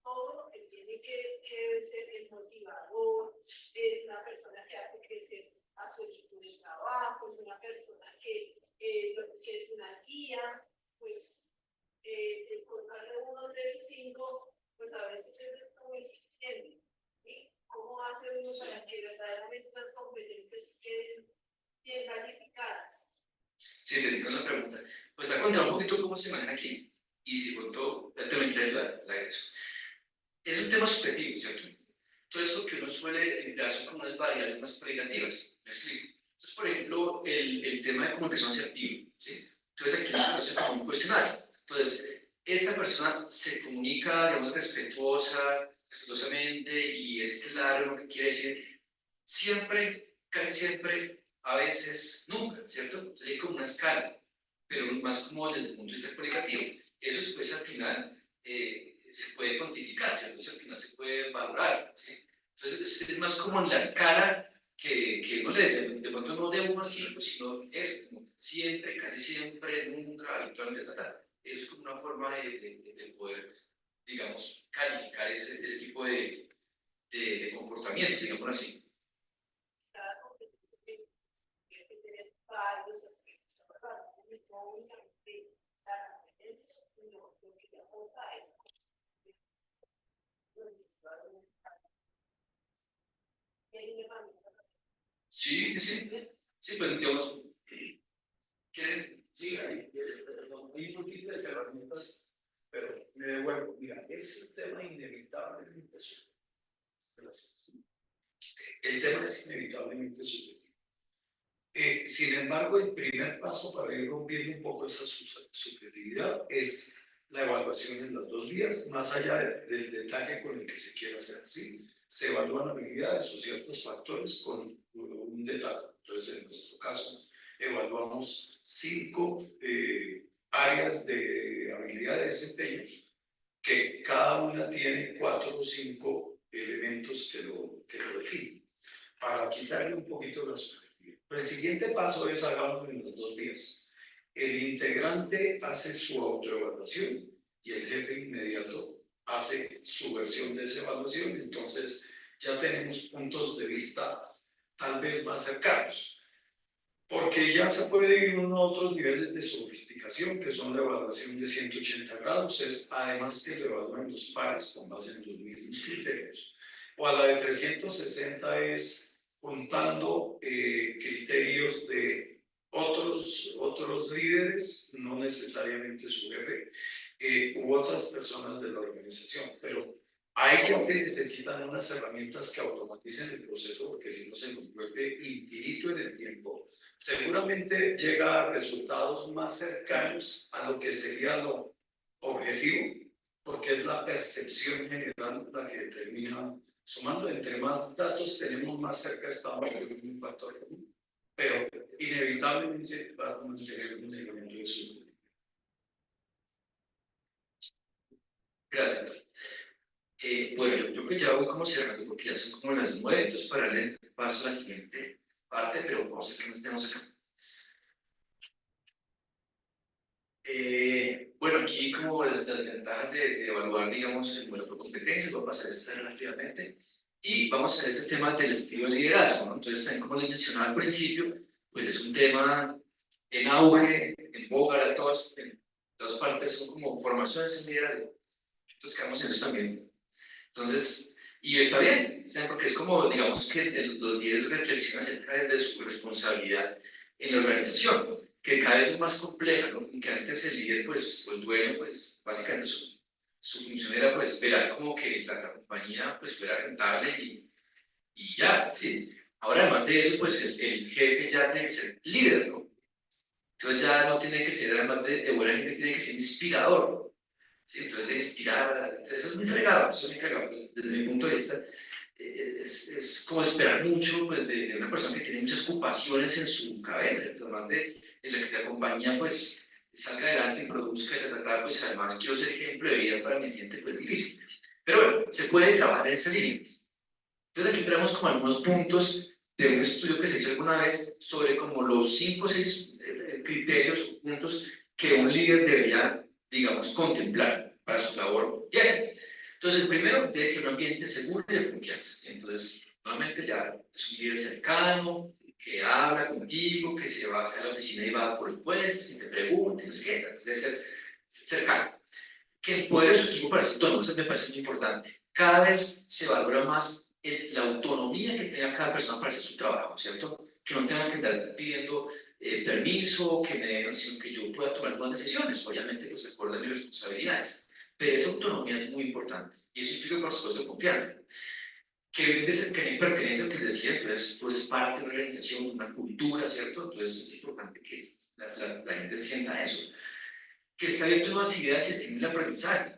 todo lo que tiene que ser el motivador, es una persona que hace crecer a su equipo de trabajo, es una persona que es una guía, pues colocarle 1, 3 y 5, pues a veces es como insuficiente. ¿Sí? ¿Cómo hace uno para que verdaderamente las competencias queden bien calificadas? Sí, te entiendo la pregunta. Pues te voy a contar un poquito cómo se maneja aquí. Y si pronto ya te me quieres la agreso. Es un tema subjetivo, ¿cierto? Entonces, lo que uno suele emplear son como unas variables más cualitativas. ¿Me explico? Entonces, por ejemplo, el tema de comunicación asertiva, ¿sí? Entonces, aquí se hace como un cuestionario. Entonces, esta persona se comunica, digamos, respetuosamente y es claro en lo que quiere decir. Siempre, casi siempre, a veces, nunca, ¿cierto? Entonces, hay como una escala, pero más como desde el punto de vista cualitativo. Eso después, al final, se puede cuantificar, ¿cierto? Eso al final se puede valorar, ¿sí? Entonces es más como en la escala que no de pronto no de 1 a 5, sino eso, como siempre, casi siempre, nunca, habitualmente, eso es como una forma de poder, digamos, calificar ese tipo de comportamientos, digamos así. Cada competencia tiene que tener varios aspectos, ¿verdad? No únicamente la competencia, sino lo que le aporta a esa competencia. Sí, sí, sí. Sí, pues digamos, ¿quieren? Sí, hay múltiples herramientas, pero me devuelvo. Mira, es un tema inevitablemente subjetivo. Gracias. El tema es inevitablemente subjetivo. Sin embargo, el primer paso para ir rompiendo un poco esa subjetividad es la evaluación en las 2 vías, más allá del detalle con el que se quiera hacer. ¿Sí? Se evalúan habilidades o ciertos factores con un detalle. Entonces, en nuestro caso, evaluamos 5 áreas de habilidad de desempeño, que cada una tiene 4 o 5 elementos que lo definen, para quitarle un poquito la subjetividad. Pero el siguiente paso es hagámoslo en las 2 vías. El integrante hace su autoevaluación y el jefe inmediato hace su versión de esa evaluación. Entonces ya tenemos puntos de vista tal vez más cercanos, porque ya se puede ir uno a otros niveles de sofisticación, que son la evaluación de 180 grados, es además que se evalúan los pares con base en los mismos criterios, o a la de 360 es juntando criterios de otros líderes, no necesariamente su jefe, u otras personas de la organización, pero ahí ya se necesitan unas herramientas que automaticen el proceso, porque si no se nos vuelve infinito en el tiempo. Seguramente llega a resultados más cercanos a lo que sería lo objetivo, porque es la percepción general la que determina. Sumando, entre más datos tenemos, más cerca estamos de un factor común, pero inevitablemente va a mantener un elemento de subjetividad. Gracias. Bueno, yo creo que ya voy como cerrando porque ya son como las 9, entonces para darle paso a la siguiente parte, pero vamos a ver qué más tenemos acá. Bueno, aquí como las ventajas de evaluar, digamos, el modelo por competencias, voy a pasar esto rápidamente, y vamos a ver este tema del estilo de liderazgo, ¿no? Entonces, también como les mencionaba al principio, pues es un tema en auge, en boga, en todas partes, son como formaciones en liderazgo, entonces quedamos en eso también. Entonces, y está bien, ¿saben? Porque es como, digamos, que los líderes reflexionan acerca de su responsabilidad en la organización, que cada vez es más compleja, ¿no? Que antes el líder, pues, o el dueño, pues, básicamente su función era, pues, esperar como que la compañía, pues, fuera rentable y ya, ¿sí? Ahora, además de eso, pues, el jefe ya tiene que ser líder, ¿no? Entonces ya no tiene que ser, además de buena gente, tiene que ser inspirador. ¿Sí? Entonces, de inspirar, eso es muy fregado, eso es muy fregado. Pues, desde mi punto de vista, es como esperar mucho pues, de una persona que tiene muchas ocupaciones en su cabeza, además de la que la compañía pues, salga adelante y produzca y tratar, pues además quiero ser ejemplo de vida para mi gente, pues difícil. Pero bueno, se puede trabajar en esa línea. Entonces aquí traemos como algunos puntos de un estudio que se hizo alguna vez sobre como los 5 o 6 criterios o puntos que un líder debería, digamos, contemplar para su labor diaria. Entonces, el primero, debe que un ambiente seguro y de confianza. Entonces, nuevamente ya es un líder cercano, que habla contigo, que se va hacia la oficina y va por el puesto, y te pregunta, no sé qué, debe ser cercano. Que empodere su equipo para ser autónomo, eso me parece muy importante. Cada vez se valora más la autonomía que tenga cada persona para hacer su trabajo, ¿cierto? Que no tenga que estar pidiendo permiso, sino que yo pueda tomar buenas decisiones, obviamente, pues acorde a mis responsabilidades. Pero esa autonomía es muy importante y eso implica, por supuesto, confianza. Que es que hay pertenencia, que les decía, entonces tú eres parte de una organización, de una cultura, ¿cierto? Entonces es importante que la gente sienta eso. Que está abierto a nuevas ideas y estimula el aprendizaje.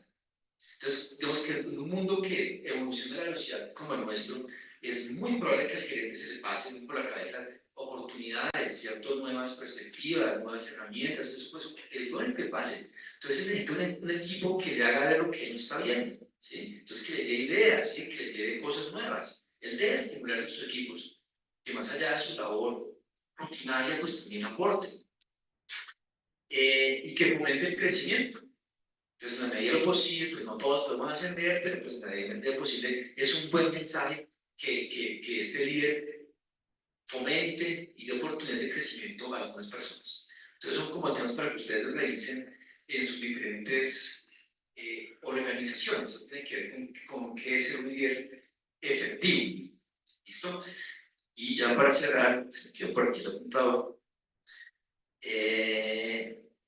Entonces, digamos que en un mundo que evoluciona a la velocidad como el nuestro, es muy probable que al gerente se le pase por la cabeza oportunidades, ¿cierto? Nuevas perspectivas, nuevas herramientas, eso pues es lo que pase. Entonces necesita un equipo que le haga ver lo que él no está viendo, ¿sí? Entonces que le dé ideas, ¿sí? Que le dé cosas nuevas. Él debe estimular a sus equipos, que más allá de su labor rutinaria, pues también aporte. Y que fomente el crecimiento. Entonces, en la medida de lo posible, pues no todos podemos ascender, pero pues en la medida de lo posible es un buen mensaje que este líder fomente y dé oportunidades de crecimiento a algunas personas. Entonces, son como temas para que ustedes revisen en sus diferentes organizaciones. Eso tiene que ver con qué es ser un líder efectivo. ¿Listo? Y ya para cerrar, se me quedó por aquí lo apuntado.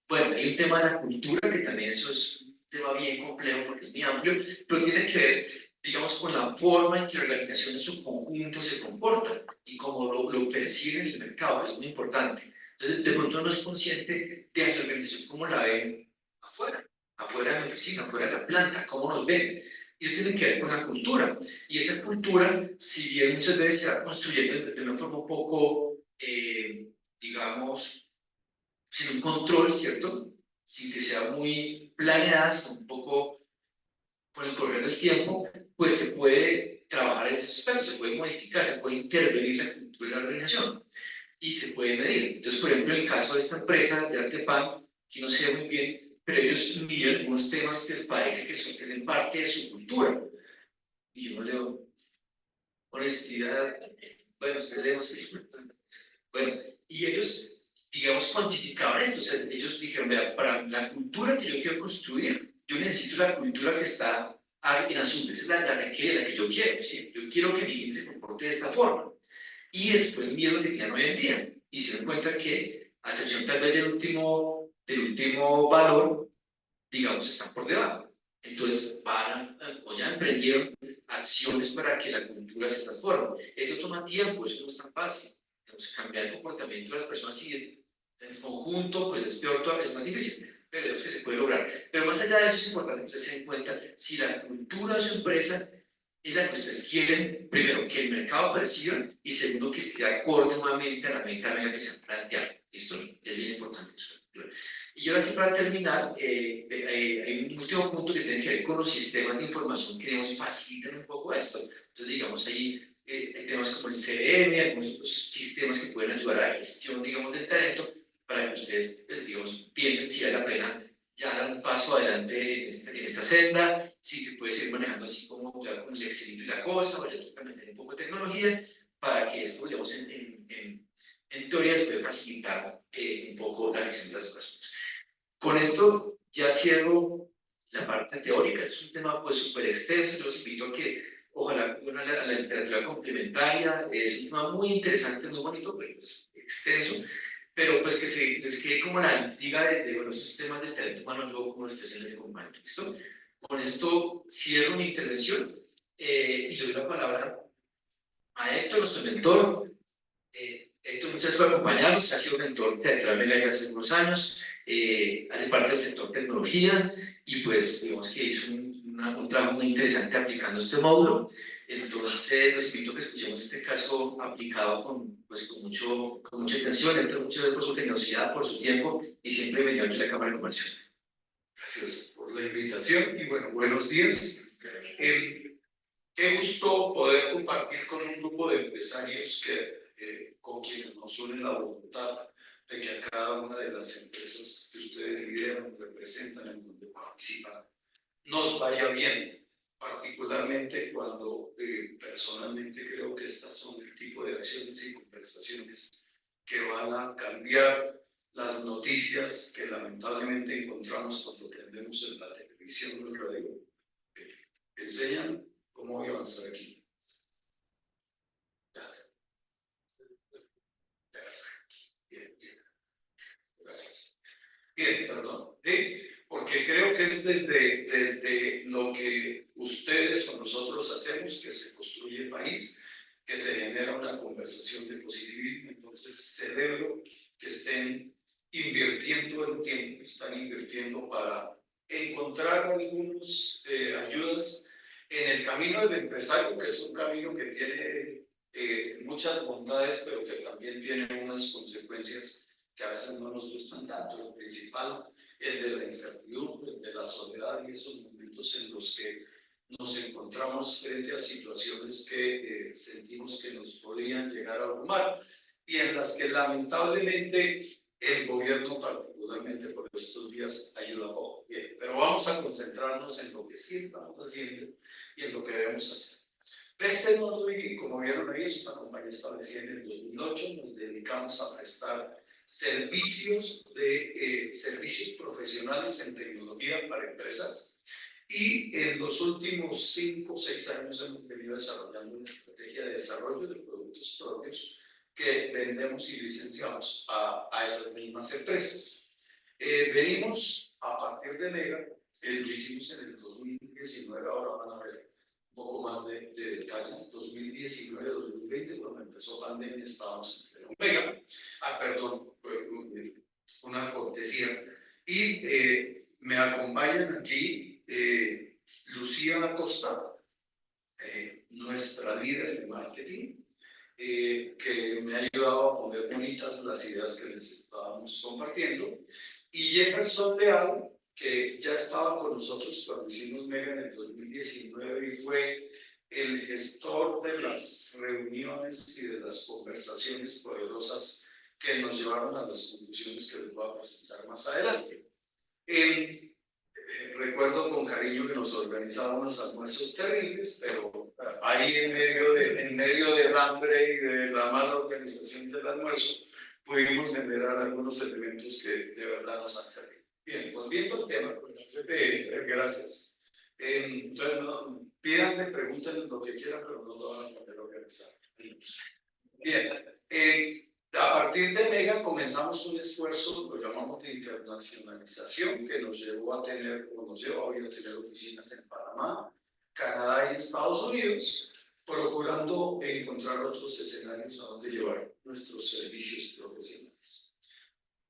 Bueno, hay un tema de la cultura, que también eso es un tema bien complejo porque es muy amplio, pero tiene que ver, digamos, con la forma en que la organización en su conjunto se comporta y cómo lo percibe en el mercado, es muy importante. Entonces, de pronto no es consciente de la organización como la ven afuera, afuera de la oficina, afuera de la planta, cómo nos ven. Y eso tiene que ver con la cultura. Y esa cultura, si bien muchas veces se va construyendo de una forma un poco, digamos, sin un control, ¿cierto? Sin que sea muy planeada, sino un poco con el correr del tiempo, pues se puede trabajar en esos aspectos, se puede modificar, se puede intervenir la cultura de la organización y se puede medir. Entonces, por ejemplo, en el caso de esta empresa de Artepan, que no sé muy bien, pero ellos midieron algunos temas que les parece que son parte de su cultura. Y yo no leo honestidad, bueno, ustedes leen, bueno, y ellos, digamos, cuantificaban esto. O sea, ellos dijeron, vea, para la cultura que yo quiero construir, yo necesito la cultura que está en azul. Esa es la que yo quiero, ¿sí? Yo quiero que mi gente se comporte de esta forma. Y después vieron que tienen hoy en día. Y se dan cuenta que, a excepción tal vez del último valor, digamos, están por debajo. Entonces, van o ya emprendieron acciones para que la cultura se transforme. Eso toma tiempo, eso no es tan fácil. Entonces, cambiar el comportamiento de las personas y en conjunto, pues es peor todavía, es más difícil, pero es que se puede lograr. Pero más allá de eso, es importante que ustedes se den cuenta si la cultura de su empresa es la que ustedes quieren, primero, que el mercado perciba y segundo, que esté acorde nuevamente a la meta que se han planteado. Esto es bien importante eso. Y ahora sí, para terminar, hay un último punto que tiene que ver con los sistemas de información que nos facilitan un poco esto. Entonces, digamos, hay temas como el CRM, algunos otros sistemas que pueden ayudar a la gestión, digamos, del talento, para que ustedes, pues, digamos, piensen si vale la pena ya dar un paso adelante en esta senda, si se puede seguir manejando así como ya con el Excel y la cosa, o ya toca meter un poco de tecnología, para que esto, digamos, en teoría les puede facilitar un poco la gestión de las personas. Con esto ya cierro la parte teórica. Es un tema pues súper extenso. Los invito a que ojalá a la literatura complementaria. Es un tema muy interesante, muy bonito, pero pues, extenso. Pero pues que se les quede como la intriga de bueno, esos temas del talento humano, yo como especial de comando. ¿Listo? Con esto cierro mi intervención y le doy la palabra a Héctor, nuestro mentor. Héctor, muchas gracias por acompañarnos. Ha sido mentor teatral de hace unos años. Hace parte del sector tecnología y pues digamos que hizo un trabajo muy interesante aplicando este módulo. Entonces los invito a que escuchemos este caso aplicado con mucha atención. Héctor, muchas gracias por su generosidad, por su tiempo y siempre venido aquí a la Cámara de Comercio. Gracias por la invitación y bueno, buenos días. Qué gusto poder compartir con un grupo de empresarios con quienes nos une la voluntad de que a cada una de las empresas que ustedes lideran, representan, en donde participan, nos vaya bien, particularmente cuando personalmente creo que estas son el tipo de acciones y conversaciones que van a cambiar las noticias que lamentablemente encontramos cuando prendemos en la televisión o el radio. Enseñan cómo voy a avanzar aquí. Bien, bien. Gracias. Bien, perdón. Porque creo que es desde lo que ustedes o nosotros hacemos que se construye el país, que se genera una conversación de positivismo. Entonces celebro que estén invirtiendo el tiempo, que están invirtiendo para encontrar algunas ayudas en el camino del empresario, que es un camino que tiene muchas bondades, pero que también tiene unas consecuencias que a veces no nos gustan tanto. El principal, el de la incertidumbre, el de la soledad y esos momentos en los que nos encontramos frente a situaciones que sentimos que nos podrían llegar a abrumar y en las que lamentablemente el gobierno, particularmente por estos días, ayuda poco. Bien, pero vamos a concentrarnos en lo que sí estamos haciendo y en lo que debemos hacer. Este Módulo, como vieron ahí, es una compañía establecida en el 2008. Nos dedicamos a prestar servicios profesionales en tecnología para empresas. Y en los últimos 5 o 6 años hemos venido desarrollando una estrategia de desarrollo de productos propios que vendemos y licenciamos a esas mismas empresas. Venimos a partir de Mega, lo hicimos en el 2019, ahora van a ver un poco más de detalles. 2019-2020, cuando empezó pandemia, estábamos en Mega. Perdón, una cortesía. Y me acompañan aquí Lucía Acosta, nuestra líder de marketing, que me ha ayudado a poner bonitas las ideas que les estábamos compartiendo, y Jefferson Leal, que ya estaba con nosotros cuando hicimos Mega en el 2019 y fue el gestor de las reuniones y de las conversaciones poderosas que nos llevaron a las conclusiones que les voy a presentar más adelante. Recuerdo con cariño que nos organizaban unos almuerzos terribles, pero ahí en medio del hambre y de la mala organización del almuerzo, pudimos generar algunos elementos que de verdad nos han servido. Bien, volviendo al tema, gracias. Entonces, pídanme, pregúntenme lo que quieran, pero no lo van a poder organizar. Bien, a partir de Mega comenzamos un esfuerzo, lo llamamos de internacionalización, que nos llevó a tener, o nos lleva hoy a tener oficinas en Panamá, Canadá y Estados Unidos, procurando encontrar otros escenarios a donde llevar nuestros servicios profesionales.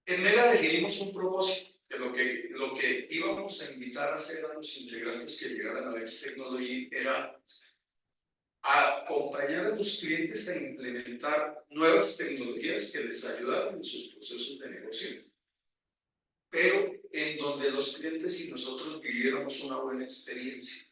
En Mega definimos un propósito, que lo que íbamos a invitar a hacer a los integrantes que llegaran a Vex Technology era a acompañar a los clientes a implementar nuevas tecnologías que les ayudaran en sus procesos de negocio, pero en donde los clientes y nosotros viviéramos una buena experiencia.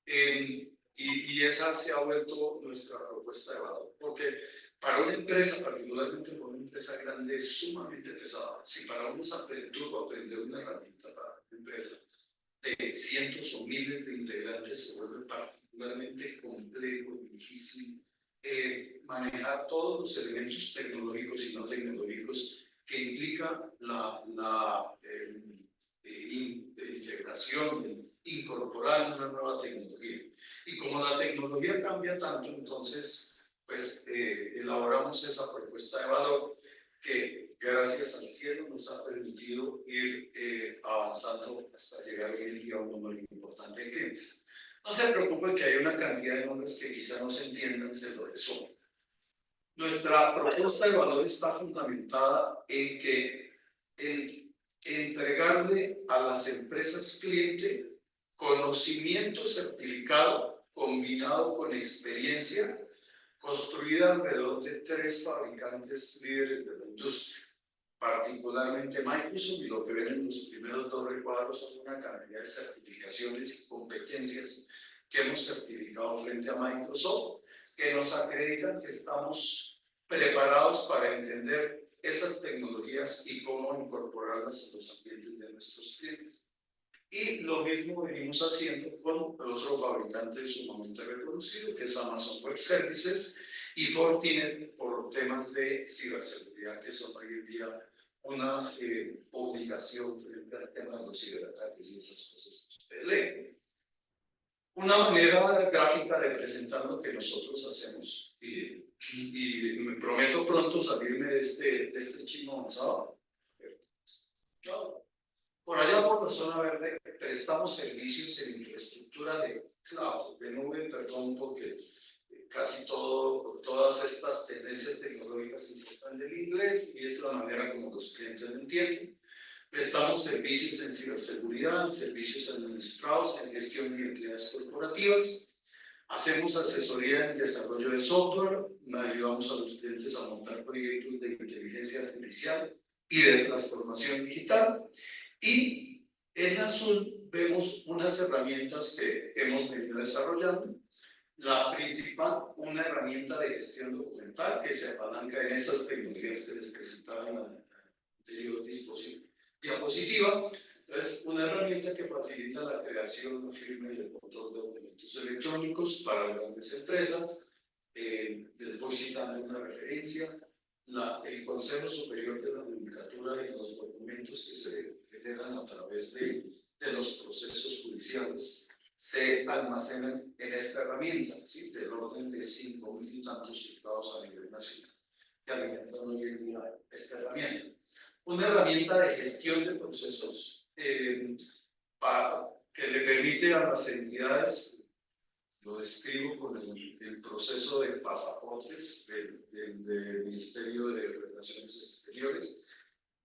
Y esa se ha vuelto nuestra propuesta de valor, porque para una empresa, particularmente para una empresa grande, es sumamente pesada. Si para uno es aprender una herramienta para una empresa de cientos o miles de integrantes, se vuelve particularmente complejo y difícil manejar todos los elementos tecnológicos y no tecnológicos que implica la integración, incorporar una nueva tecnología. Y como la tecnología cambia tanto, entonces pues elaboramos esa propuesta de valor que gracias al cielo nos ha permitido ir avanzando hasta llegar hoy en día a un número importante de clientes. No se preocupen que hay una cantidad de nombres que quizá no se entiendan, se lo resumo. Nuestra propuesta de valor está fundamentada en que entregarle a las empresas cliente conocimiento certificado combinado con experiencia, construida alrededor de 3 fabricantes líderes de la industria, particularmente Microsoft, y lo que ven en los primeros 2 recuadros son una cantidad de certificaciones y competencias que hemos certificado frente a Microsoft, que nos acreditan que estamos preparados para entender esas tecnologías y cómo incorporarlas en los ambientes de nuestros clientes. Y lo mismo venimos haciendo con otro fabricante sumamente reconocido, que es Amazon Web Services, y Fortinet por temas de ciberseguridad, que son hoy en día una obligación frente al tema de los ciberataques y esas cosas que ustedes leen. Una manera gráfica de presentar lo que nosotros hacemos, y me prometo pronto salirme de este chino avanzado. Por allá por la zona verde prestamos servicios en infraestructura de cloud, de nube, perdón, porque casi todas estas tendencias tecnológicas importan del inglés y es la manera como los clientes lo entienden. Prestamos servicios en ciberseguridad, en servicios administrados, en gestión de identidades corporativas. Hacemos asesoría en desarrollo de software, ayudamos a los clientes a montar proyectos de inteligencia artificial y de transformación digital. Y en azul vemos unas herramientas que hemos venido desarrollando. La principal, una herramienta de gestión documental que se apalanca en esas tecnologías que les presentaba en la anterior diapositiva. Es una herramienta que facilita la creación, firma y el control de documentos electrónicos para grandes empresas. Les voy citando una referencia. El Consejo Superior de la Judicatura y los documentos que se generan a través de los procesos judiciales se almacenan en esta herramienta, ¿sí? Del orden de 5.000 y tantos juzgados a nivel nacional, que alimentan hoy en día esta herramienta. Una herramienta de gestión de procesos que le permite a las entidades, lo describo con el proceso de pasaportes del Ministerio de Relaciones Exteriores,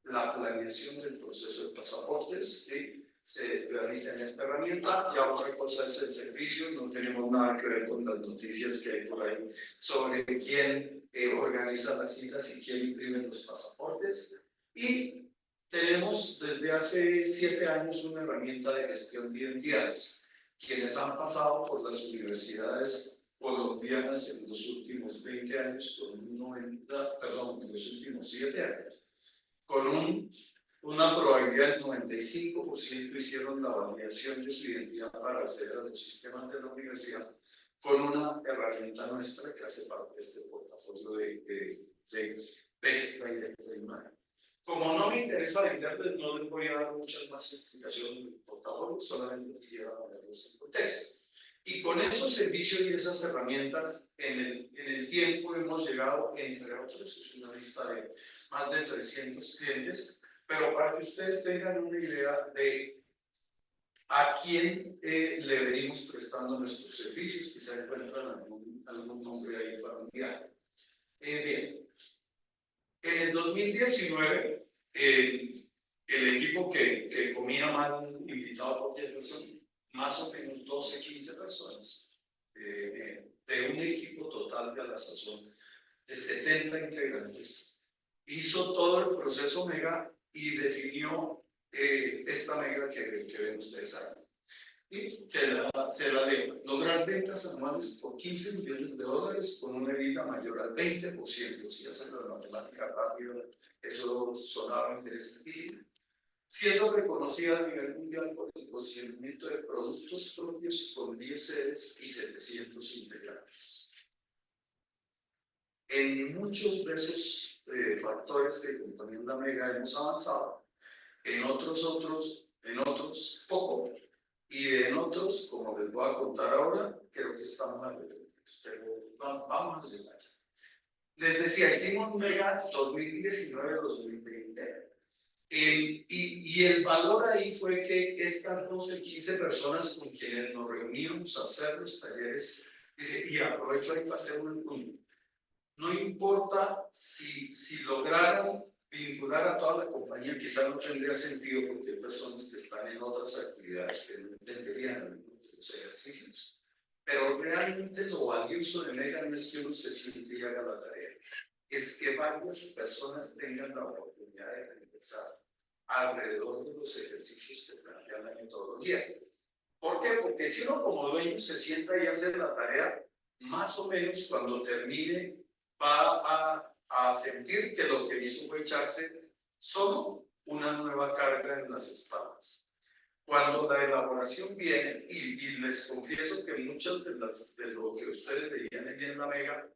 la planeación del proceso de pasaportes, ¿sí? Se realiza en esta herramienta. Ya otra cosa es el servicio, no tenemos nada que ver con las noticias que hay por ahí sobre quién organiza las citas y quién imprime los pasaportes. Y tenemos desde hace 7 años una herramienta de gestión de identidades. Quienes han pasado por las universidades colombianas en los últimos 20 años, en los últimos 7 años, con una probabilidad del 95% hicieron la validación de su identidad para acceder a los sistemas de la universidad con una herramienta nuestra que hace parte de este portafolio de extra y de primaria. Como no me interesa venderles, no les voy a dar muchas más explicaciones del portafolio, solamente quisiera ponerlos en contexto. Y con esos servicios y esas herramientas, en el tiempo hemos llegado, entre otros, es una lista de más de 300 clientes, pero para que ustedes tengan una idea de a quién le venimos prestando nuestros servicios, quizá encuentran algún nombre ahí familiar. Bien, en el 2019, el equipo que comía mal, invitado por Jefferson, más o menos 12, 15 personas, de un equipo total de a la sazón de 70 integrantes, hizo todo el proceso MEGA y definió esta MEGA que ven ustedes ahí. Y se la leo. Lograr ventas anuales por $15 millones con una EBITDA mayor al 20%. Si hacen la matemática rápida, eso sonaba interesantísimo. Siendo reconocida a nivel mundial por el posicionamiento de productos propios con 10 sedes y 700 integrantes. En muchos de esos factores que componen la MEGA hemos avanzado, en otros poco, y en otros, como les voy a contar ahora, creo que están mal, pero vamos a llegar. Les decía, hicimos MEGA 2019-2020, y el valor ahí fue que estas 12, 15 personas con quienes nos reunimos a hacer los talleres, y aprovecho ahí para hacer un punto. No importa si lograran vincular a toda la compañía, quizás no tendría sentido porque hay personas que están en otras actividades que no entenderían los ejercicios. Pero realmente lo valioso de MEGA no es que uno se siente y haga la tarea, es que varias personas tengan la oportunidad de regresar alrededor de los ejercicios que plantean la metodología. ¿Por qué? Porque si uno como dueño se sienta y hace la tarea, más o menos cuando termine va a sentir que lo que hizo fue echarse solo una nueva carga en las espaldas. Cuando la elaboración viene, y les confieso que muchas de lo que ustedes veían ahí en la MEGA,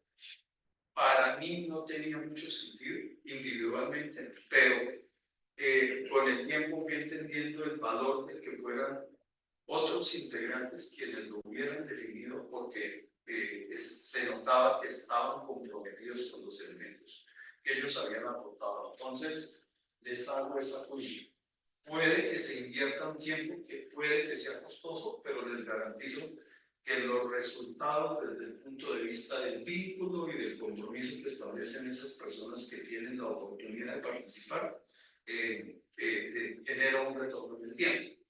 para mí no tenía mucho sentido individualmente, pero con el tiempo fui entendiendo el valor de que fueran otros integrantes quienes lo hubieran definido, porque se notaba que estaban comprometidos con los elementos que ellos habían aportado. Entonces, les hago esa cuña. Puede que se invierta un tiempo que puede que sea costoso, pero les garantizo que los resultados desde el punto de vista del vínculo y del compromiso que establecen esas personas que tienen la oportunidad de participar, genera un retorno del tiempo.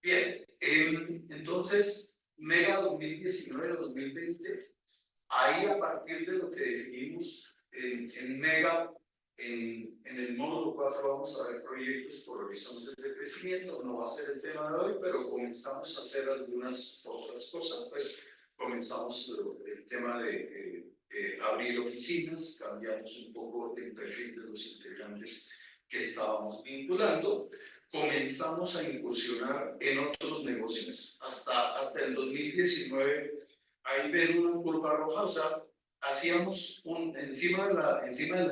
Bien, entonces, MEGA 2019 2019-2020, ahí a partir de lo que definimos en Mega, en el módulo 4 vamos a ver proyectos por horizontes de crecimiento, no va a ser el tema de hoy, pero comenzamos a hacer algunas otras cosas, pues comenzamos el tema de abrir oficinas, cambiamos un poco el perfil de los integrantes que estábamos vinculando, comenzamos a incursionar en otros negocios. Hasta el 2019, ahí ven una curva roja, o sea, hacíamos encima de la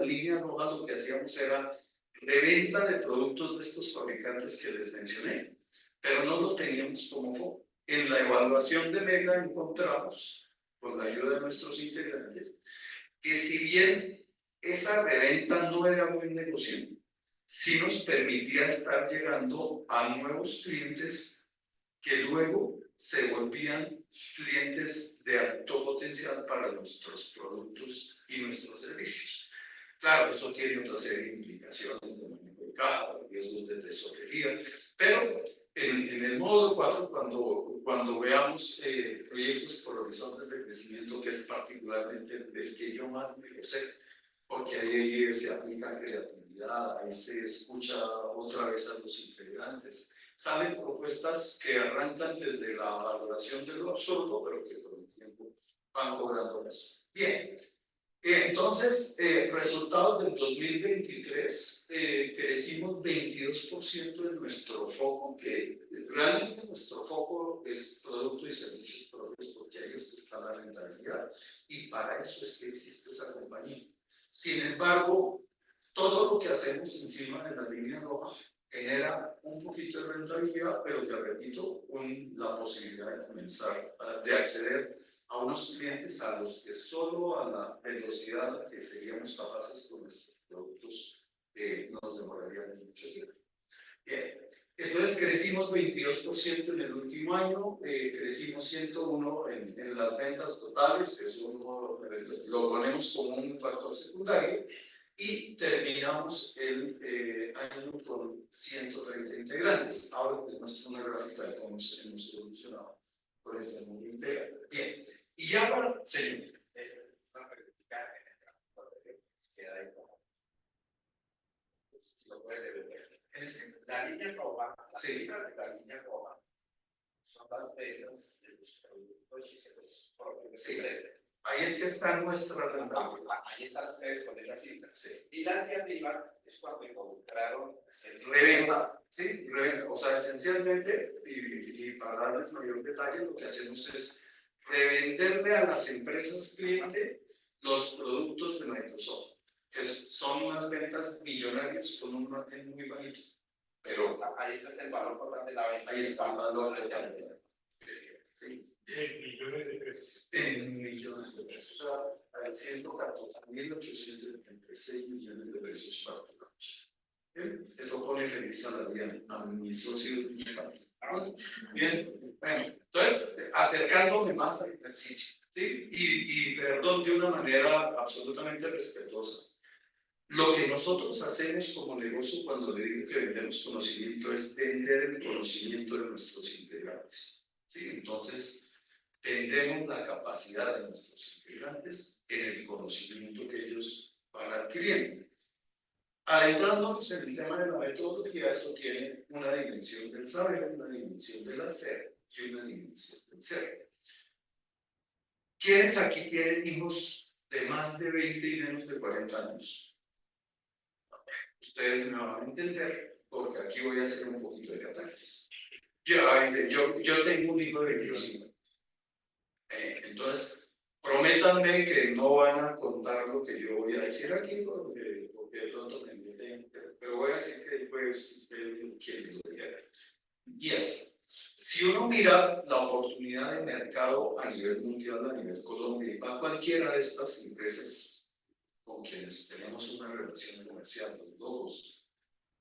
línea roja lo que hacíamos era reventa de productos de estos fabricantes que les mencioné, pero no lo teníamos como foco. En la evaluación de Mega encontramos, con la ayuda de nuestros integrantes, que si bien esa reventa no era buen negocio, sí nos permitía estar llegando a nuevos clientes que luego se volvían clientes de alto potencial para nuestros productos y nuestros servicios. Claro, eso tiene otra serie de implicaciones de manejo de caja, riesgos de tesorería, pero en el módulo 4, cuando veamos proyectos por horizontes de crecimiento, que es particularmente el que yo más me lo sé, porque ahí se aplica creatividad, ahí se escucha otra vez a los integrantes, salen propuestas que arrancan desde la valoración de lo absurdo, pero que con el tiempo van cobrando eso. Bien, entonces, resultados del 2023, crecimos 22% en nuestro foco, que realmente nuestro foco es producto y servicios propios, porque ahí es que está la rentabilidad, y para eso es que existe esa compañía. Sin embargo, todo lo que hacemos encima de la línea roja genera un poquito de rentabilidad, pero te repito, la posibilidad de comenzar, de acceder a unos clientes a los que solo a la velocidad a la que seríamos capaces con nuestros productos nos demorarían mucho tiempo. Bien, entonces crecimos 22% en el último año, crecimos 101 en las ventas totales, eso lo ponemos como un factor secundario, y terminamos el año con 130 integrantes. Ahora les muestro una gráfica de cómo hemos evolucionado por ese mundo integral. Bien, y ya para, señor. Una pregunta que hay como, si lo puede ver. La línea roja, la cifra de la línea roja son las ventas de los productos y servicios propios. Sí, ahí es que está nuestra rentabilidad. Ahí están ustedes con esas cifras. Sí. Y la de arriba es cuando involucraron reventa. Sí, reventa. O sea, esencialmente, y para darles mayor detalle, lo que hacemos es revenderle a las empresas cliente los productos de Microsoft, que son unas ventas millonarias con un margen muy bajito. Pero ahí está el valor total de la venta. Ahí está el valor total de la venta. En millones de pesos. En millones de pesos. O sea, 114.836 millones de pesos facturados. Eso pone feliz a la vida, a mis socios. Bien, bueno, entonces, acercándome más al ejercicio, ¿sí? Y perdón, de una manera absolutamente respetuosa. Lo que nosotros hacemos como negocio cuando le digo que vendemos conocimiento es vender el conocimiento de nuestros integrantes, ¿sí? Entonces, vendemos la capacidad de nuestros integrantes en el conocimiento que ellos van adquiriendo. Adentrándonos en el tema de la metodología, eso tiene una dimensión del saber, una dimensión del hacer y una dimensión del ser. ¿Quiénes aquí tienen hijos de más de 20 y menos de 40 años? Ustedes me van a entender, porque aquí voy a hacer un poquito de catarsis. Yo tengo un hijo de 25. Entonces, prométanme que no van a contar lo que yo voy a decir aquí, porque de pronto me meten, pero voy a decir que fue usted quien lo diga. Yes. Si uno mira la oportunidad de mercado a nivel mundial, a nivel Colombia, y para cualquiera de estas empresas con quienes tenemos una relación comercial, los logos,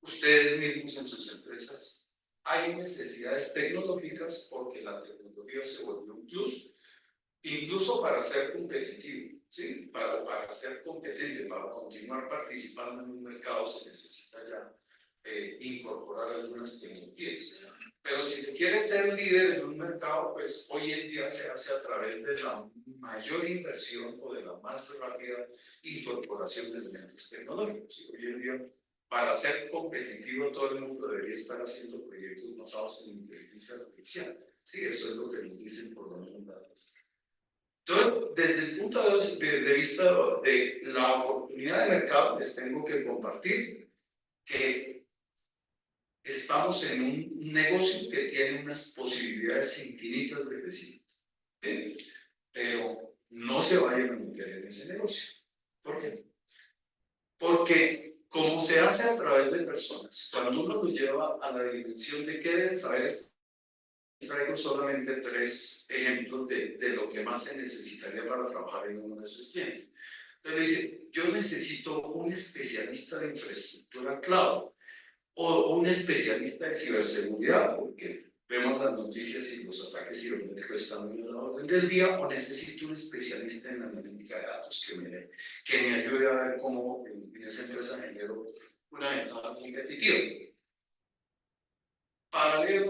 ustedes mismos en sus empresas, hay necesidades tecnológicas porque la tecnología se volvió un plus, incluso para ser competitivo, ¿sí? Para ser competente, para continuar participando en un mercado se necesita ya incorporar algunas tecnologías. Pero si se quiere ser líder en un mercado, pues hoy en día se hace a través de la mayor inversión o de la más rápida incorporación de elementos tecnológicos. Y hoy en día, para ser competitivo, todo el mundo debería estar haciendo proyectos basados en inteligencia artificial. Sí, eso es lo que nos dicen por lo menos datos. Entonces, desde el punto de vista de la oportunidad de mercado, les tengo que compartir que estamos en un negocio que tiene unas posibilidades infinitas de crecimiento. ¿Sí? Pero no se vayan a meter en ese negocio. ¿Por qué? Porque como se hace a través de personas, cuando uno lo lleva a la dimensión de qué deben saber, traigo solamente 3 ejemplos de lo que más se necesitaría para trabajar en uno de esos clientes. Entonces dice, yo necesito un especialista de infraestructura cloud o un especialista de ciberseguridad, porque vemos las noticias y los ataques cibernéticos están en la orden del día, o necesito un especialista en analítica de datos que me ayude a ver cómo en esa empresa genero una ventaja competitiva. Para leer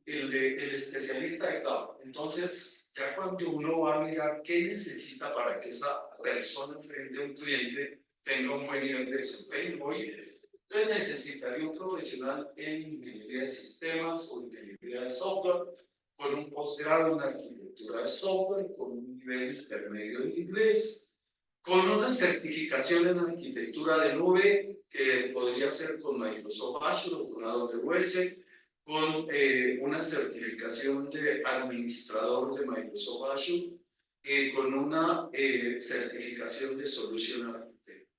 el especialista de cloud, entonces ya cuando uno va a mirar qué necesita para que esa persona frente a un cliente tenga un buen nivel de desempeño, entonces necesitaría un profesional en ingeniería de sistemas o ingeniería de software, con un posgrado en arquitectura de software, con un nivel intermedio de inglés, con una certificación en arquitectura de nube, que podría ser con Microsoft Azure o con AWS, con una certificación de administrador de Microsoft Azure, con una certificación de Solution Architect.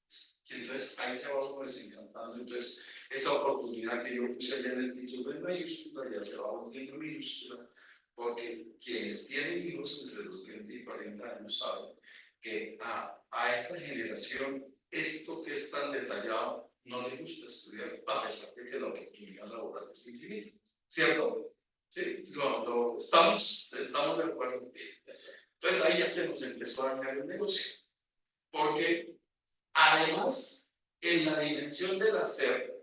Y entonces ahí se va desencantando. Entonces esa oportunidad que yo puse allá en el título en mayúscula ya se va volviendo en minúscula, porque quienes tienen hijos entre los 20 y 40 años saben que a esta generación esto que es tan detallado no le gusta estudiar, a pesar de que la oportunidad laboral es infinita. ¿Cierto? Sí, estamos de acuerdo. Entonces ahí ya se nos empezó a dañar el negocio, porque además, en la dimensión del hacer,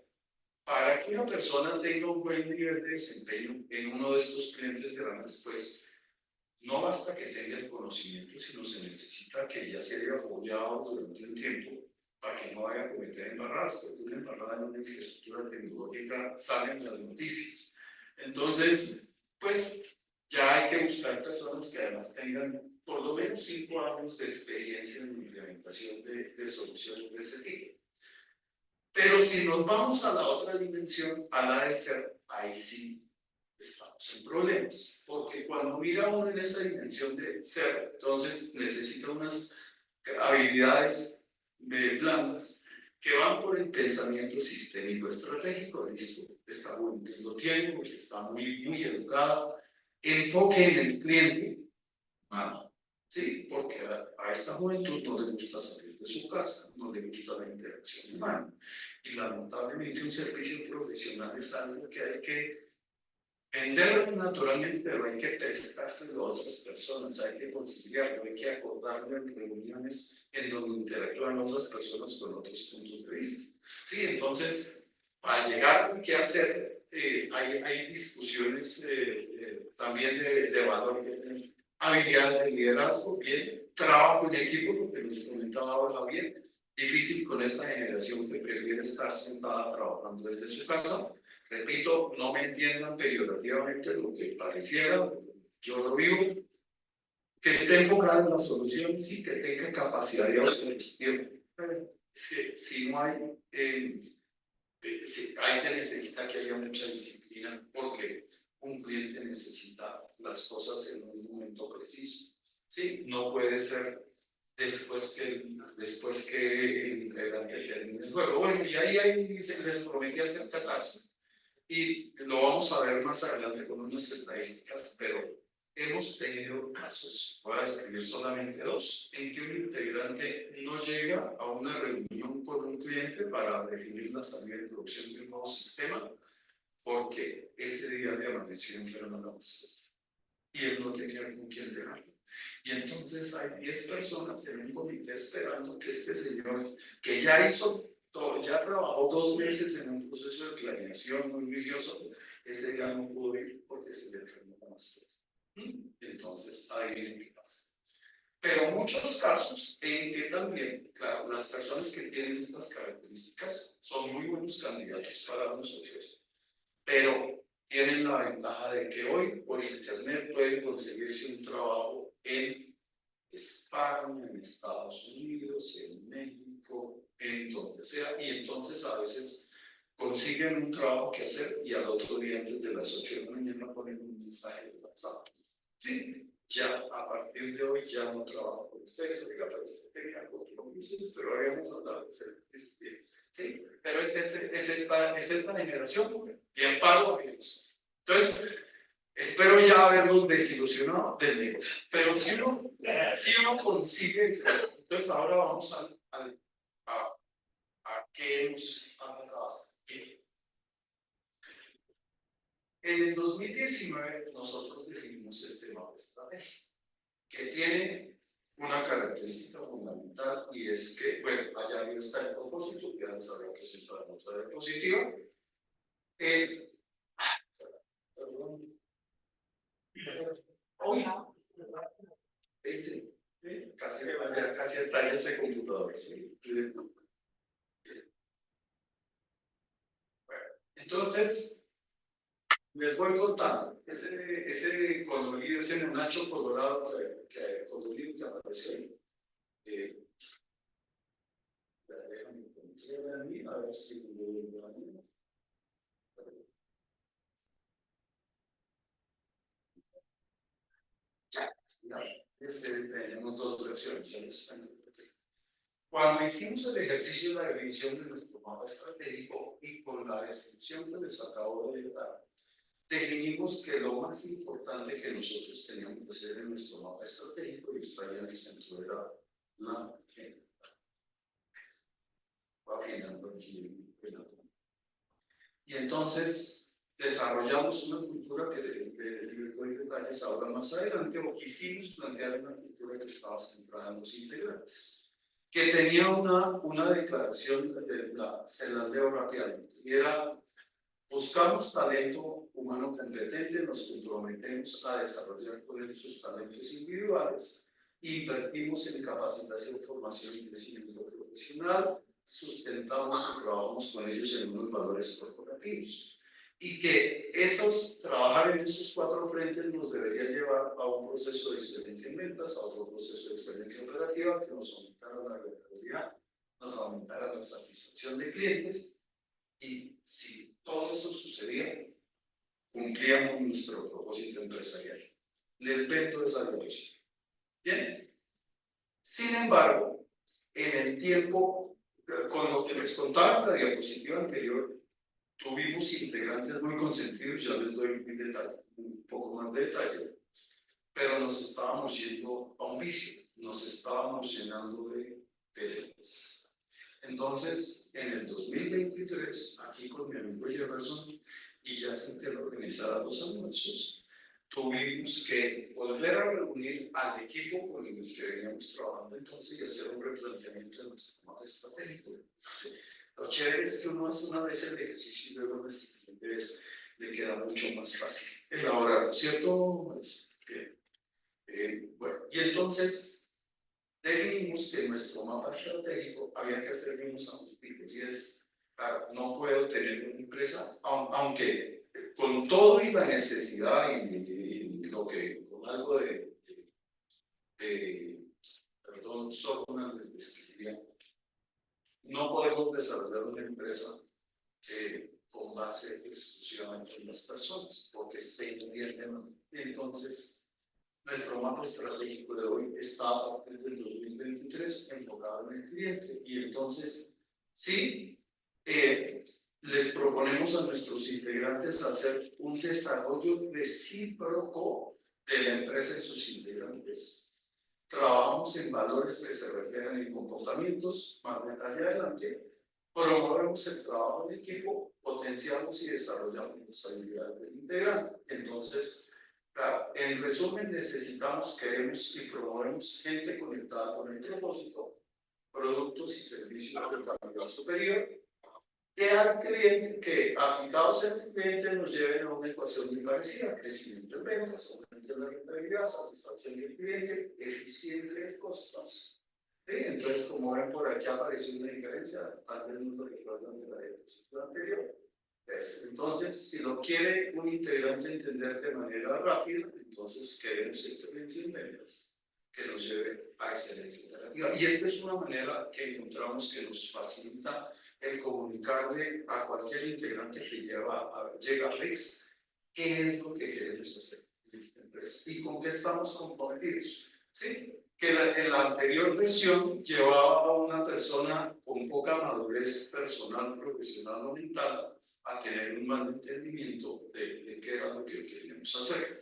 para que una persona tenga un buen nivel de desempeño en uno de estos clientes grandes, pues no basta que tenga el conocimiento, sino se necesita que ya se haya fogueado durante un tiempo para que no vaya a cometer embarradas, porque una embarrada en una infraestructura tecnológica sale en las noticias. Entonces, pues ya hay que buscar personas que además tengan por lo menos 5 años de experiencia en la implementación de soluciones de ese tipo. Pero si nos vamos a la otra dimensión, a la del ser, ahí sí estamos en problemas, porque cuando mira uno en esa dimensión de ser, entonces necesita unas habilidades blandas que van por el pensamiento sistémico estratégico. Listo, está muy bien, lo tiene, porque está muy educado. Enfoque en el cliente, sí, porque a esta juventud no le gusta salir de su casa, no le gusta la interacción humana. Y lamentablemente un servicio profesional es algo que hay que venderlo naturalmente, pero hay que prestárselo a otras personas, hay que conciliarlo, hay que acordarlo en reuniones en donde interactúan otras personas con otros puntos de vista. Sí, entonces, para llegar a qué hacer, hay discusiones también de valor, habilidades de liderazgo, bien, trabajo en equipo, porque nos comentaba ahora bien, difícil con esta generación que prefiere estar sentada trabajando desde su casa. Repito, no me entiendan peyorativamente lo que pareciera, yo lo vivo, que esté enfocado en la solución, sí, que tenga capacidad de autogestión. Es que si no hay, ahí se necesita que haya mucha disciplina, porque un cliente necesita las cosas en un momento preciso. Sí, no puede ser después que el integrante termine el juego. Bueno, y ahí les prometí hacer catarsis. Y lo vamos a ver más adelante con unas estadísticas, pero hemos tenido casos, voy a describir solamente 2, en que un integrante no llega a una reunión con un cliente para definir la salida de producción de un nuevo sistema, porque ese día le amaneció enfermo en la mascota y él no tenía con quién dejarlo. Y entonces hay 10 personas en un comité esperando que este señor, que ya hizo ya trabajó 2 meses en un proceso de planeación muy vicioso, ese ya no pudo ir porque se le enfermó la mascota. Entonces, ahí viene qué pasa. Pero en muchos casos, en que también, claro, las personas que tienen estas características son muy buenos candidatos para nosotros, pero tienen la ventaja de que hoy por internet pueden conseguirse un trabajo en España, en Estados Unidos, en México, en donde sea, y entonces a veces consiguen un trabajo que hacer y al otro día antes de las 8 de la mañana ponen un mensaje de WhatsApp. Sí, ya a partir de hoy ya no trabajo con ustedes, oiga, pero usted tenía compromisos, pero habíamos hablado de ser bien. Sí, pero es esta generación bien pago. Entonces, espero ya haberlos desilusionado del negocio. Pero si uno consigue, entonces ahora vamos a qué hemos atacado. En el 2019 nosotros definimos este mapa estratégico, que tiene una característica fundamental y es que, bueno, allá arriba está el propósito, ya les había presentado en otra diapositiva. Perdón. Hoy, casi estalla ese computador. ¿Sí? Bueno, entonces, les voy contando. Ese colorido, ese monacho colorado colorido que apareció ahí. Déjame encontrar a mí, a ver si me lo veo. Tenemos 2 versiones en español. Cuando hicimos el ejercicio de la revisión de nuestro mapa estratégico y con la descripción que les acabo de dar, definimos que lo más importante que nosotros teníamos que hacer en nuestro mapa estratégico, y está ahí en el centro, era la agenda. Va afinando aquí en la toma. Y entonces desarrollamos una cultura que les doy detalles ahora más adelante, o quisimos plantear una cultura que estaba centrada en los integrantes, que tenía una declaración, se la leo rápidamente, y era: buscamos talento humano competente, nos comprometemos a desarrollar con ellos sus talentos individuales, invertimos en capacitación, formación y crecimiento profesional, sustentamos y trabajamos con ellos en unos valores corporativos. Y que trabajar en esos 4 frentes nos debería llevar a un proceso de excelencia en ventas, a otro proceso de excelencia operativa que nos aumentara la rentabilidad, nos aumentara la satisfacción de clientes. Y si todo eso sucedía, cumplíamos nuestro propósito empresarial. Les vendo esa diapositiva. Bien. Sin embargo, en el tiempo, con lo que les contaba en la diapositiva anterior, tuvimos integrantes muy consentidos, ya les doy un poco más de detalle, pero nos estábamos yendo a un vicio, nos estábamos llenando de PDFs. Entonces, en el 2023, aquí con mi amigo Jefferson, y ya sin que lo organizara los almuerzos, tuvimos que volver a reunir al equipo con el que veníamos trabajando entonces y hacer un replanteamiento de nuestro mapa estratégico. Lo chévere es que uno hace una vez el ejercicio y luego la siguiente vez le queda mucho más fácil elaborar, ¿cierto? Bueno, y entonces definimos que en nuestro mapa estratégico había que hacer unos ajustes, y es, claro, no puedo tener una empresa, aunque con todo y la necesidad y lo que, con algo perdón, solo una les describía, no podemos desarrollar una empresa con base exclusivamente en las personas, porque se entiende mal. Entonces, nuestro mapa estratégico de hoy está a partir del 2023 enfocado en el cliente, y entonces, sí, les proponemos a nuestros integrantes hacer un desarrollo recíproco de la empresa y sus integrantes. Trabajamos en valores que se reflejan en comportamientos, más detalle adelante. Promovemos el trabajo en equipo, potenciamos y desarrollamos las habilidades del integrante. Entonces, claro, en resumen, necesitamos, queremos y promovemos gente conectada con el propósito, productos y servicios de calidad superior, que al cliente, que aplicados en el cliente nos lleven a una ecuación muy parecida: crecimiento de ventas, aumento de la rentabilidad, satisfacción del cliente, eficiencia de costos. ¿Sí? Entonces, como ven por aquí apareció una diferencia, tal vez no lo recuerdan de la diapositiva anterior. Entonces, si lo quiere un integrante entender de manera rápida, entonces queremos excelencia en ventas que nos lleve a excelencia operativa. Y esta es una manera que encontramos que nos facilita el comunicarle a cualquier integrante que llega a RIX qué es lo que queremos hacer en esta empresa y con qué estamos comprometidos. ¿Sí? Que en la anterior versión llevaba a una persona con poca madurez personal, profesional o mental a tener un mal entendimiento de qué era lo que queríamos hacer.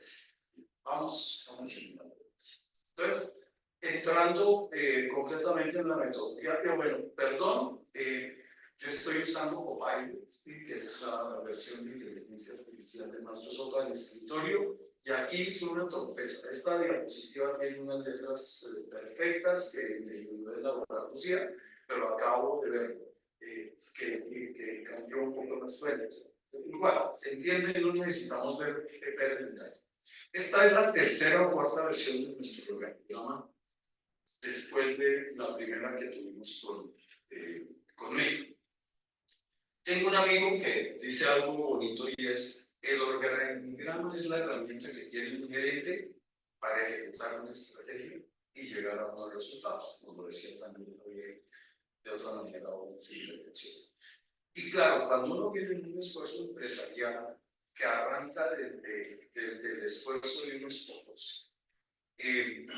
Vamos a un. Entonces, entrando concretamente en la metodología, que bueno, perdón, yo estoy usando Copilot, ¿sí? Que es la versión de inteligencia artificial de Microsoft al escritorio, y aquí hice una torpeza. Esta diapositiva tiene unas letras perfectas que me ayudó a elaborar Lucía, pero acabo de ver que cambió un poco la suerte. Igual, se entiende y no necesitamos ver el detalle. Esta es la tercera o cuarta versión de nuestro programa, después de la primera que tuvimos conmigo. Tengo un amigo que dice algo bonito y es: el organigrama es la herramienta que tiene un gerente para ejecutar una estrategia y llegar a unos resultados, como decía también de otra manera o su intervención. Y claro, cuando uno viene en un esfuerzo empresarial que arranca desde el esfuerzo de unos pocos,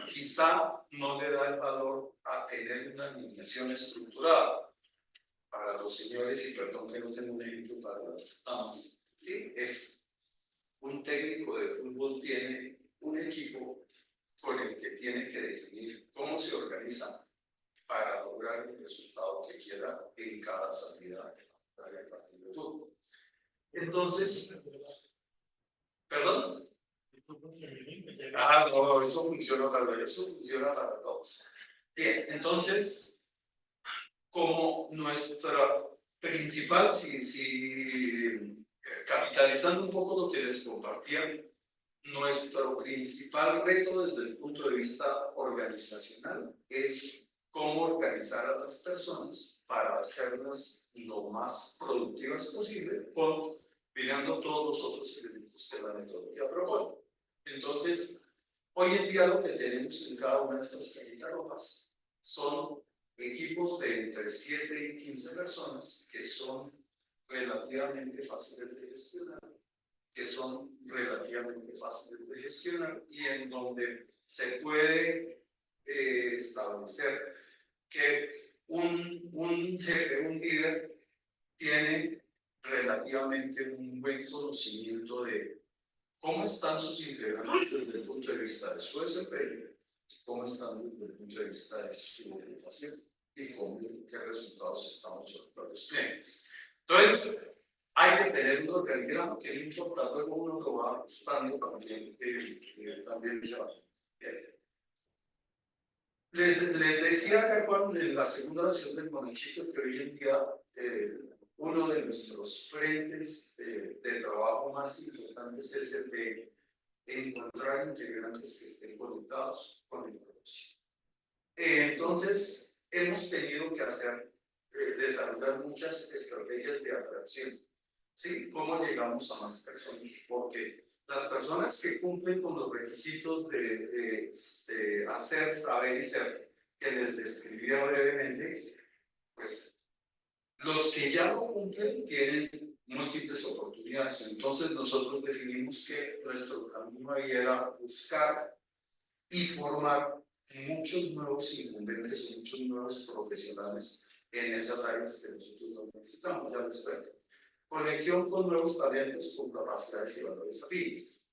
quizá no le da el valor a tener una alineación estructurada. Para los señores, y perdón que no tengo un ejemplo para las damas, ¿sí? Es un técnico de fútbol tiene un equipo con el que tiene que definir cómo se organiza para lograr el resultado que quiera en cada salida del partido de fútbol. Entonces, ¿perdón? No, eso funciona para todos. Bien, entonces, como nuestra principal, capitalizando un poco lo que les compartía, nuestro principal reto desde el punto de vista organizacional es cómo organizar a las personas para hacerlas lo más productivas posible, mirando todos los otros elementos que la metodología propone. Entonces, hoy en día lo que tenemos en cada una de estas cajitas rojas son equipos de entre 7 y 15 personas que son relativamente fáciles de gestionar, y en donde se puede establecer que un jefe, un líder, tiene relativamente un buen conocimiento de cómo están sus integrantes desde el punto de vista de su desempeño, cómo están desde el punto de vista de su ocupación y qué resultados estamos obteniendo los clientes. Entonces, hay que tener un organigrama que es importante, luego uno lo va ajustando también, también se va. Bien. Les decía acá en la segunda versión del Monachito que hoy en día uno de nuestros frentes de trabajo más importantes es el de encontrar integrantes que estén conectados con el negocio. Entonces, hemos tenido que desarrollar muchas estrategias de atracción. ¿Sí? ¿Cómo llegamos a más personas? Porque las personas que cumplen con los requisitos de hacer, saber y ser, que les describía brevemente, pues los que ya lo cumplen tienen múltiples oportunidades. Entonces nosotros definimos que nuestro camino ahí era buscar y formar muchos nuevos incumbentes, muchos nuevos profesionales en esas áreas que nosotros necesitamos. Ya les cuento. Conexión con nuevos talentos con capacidades y valores afines.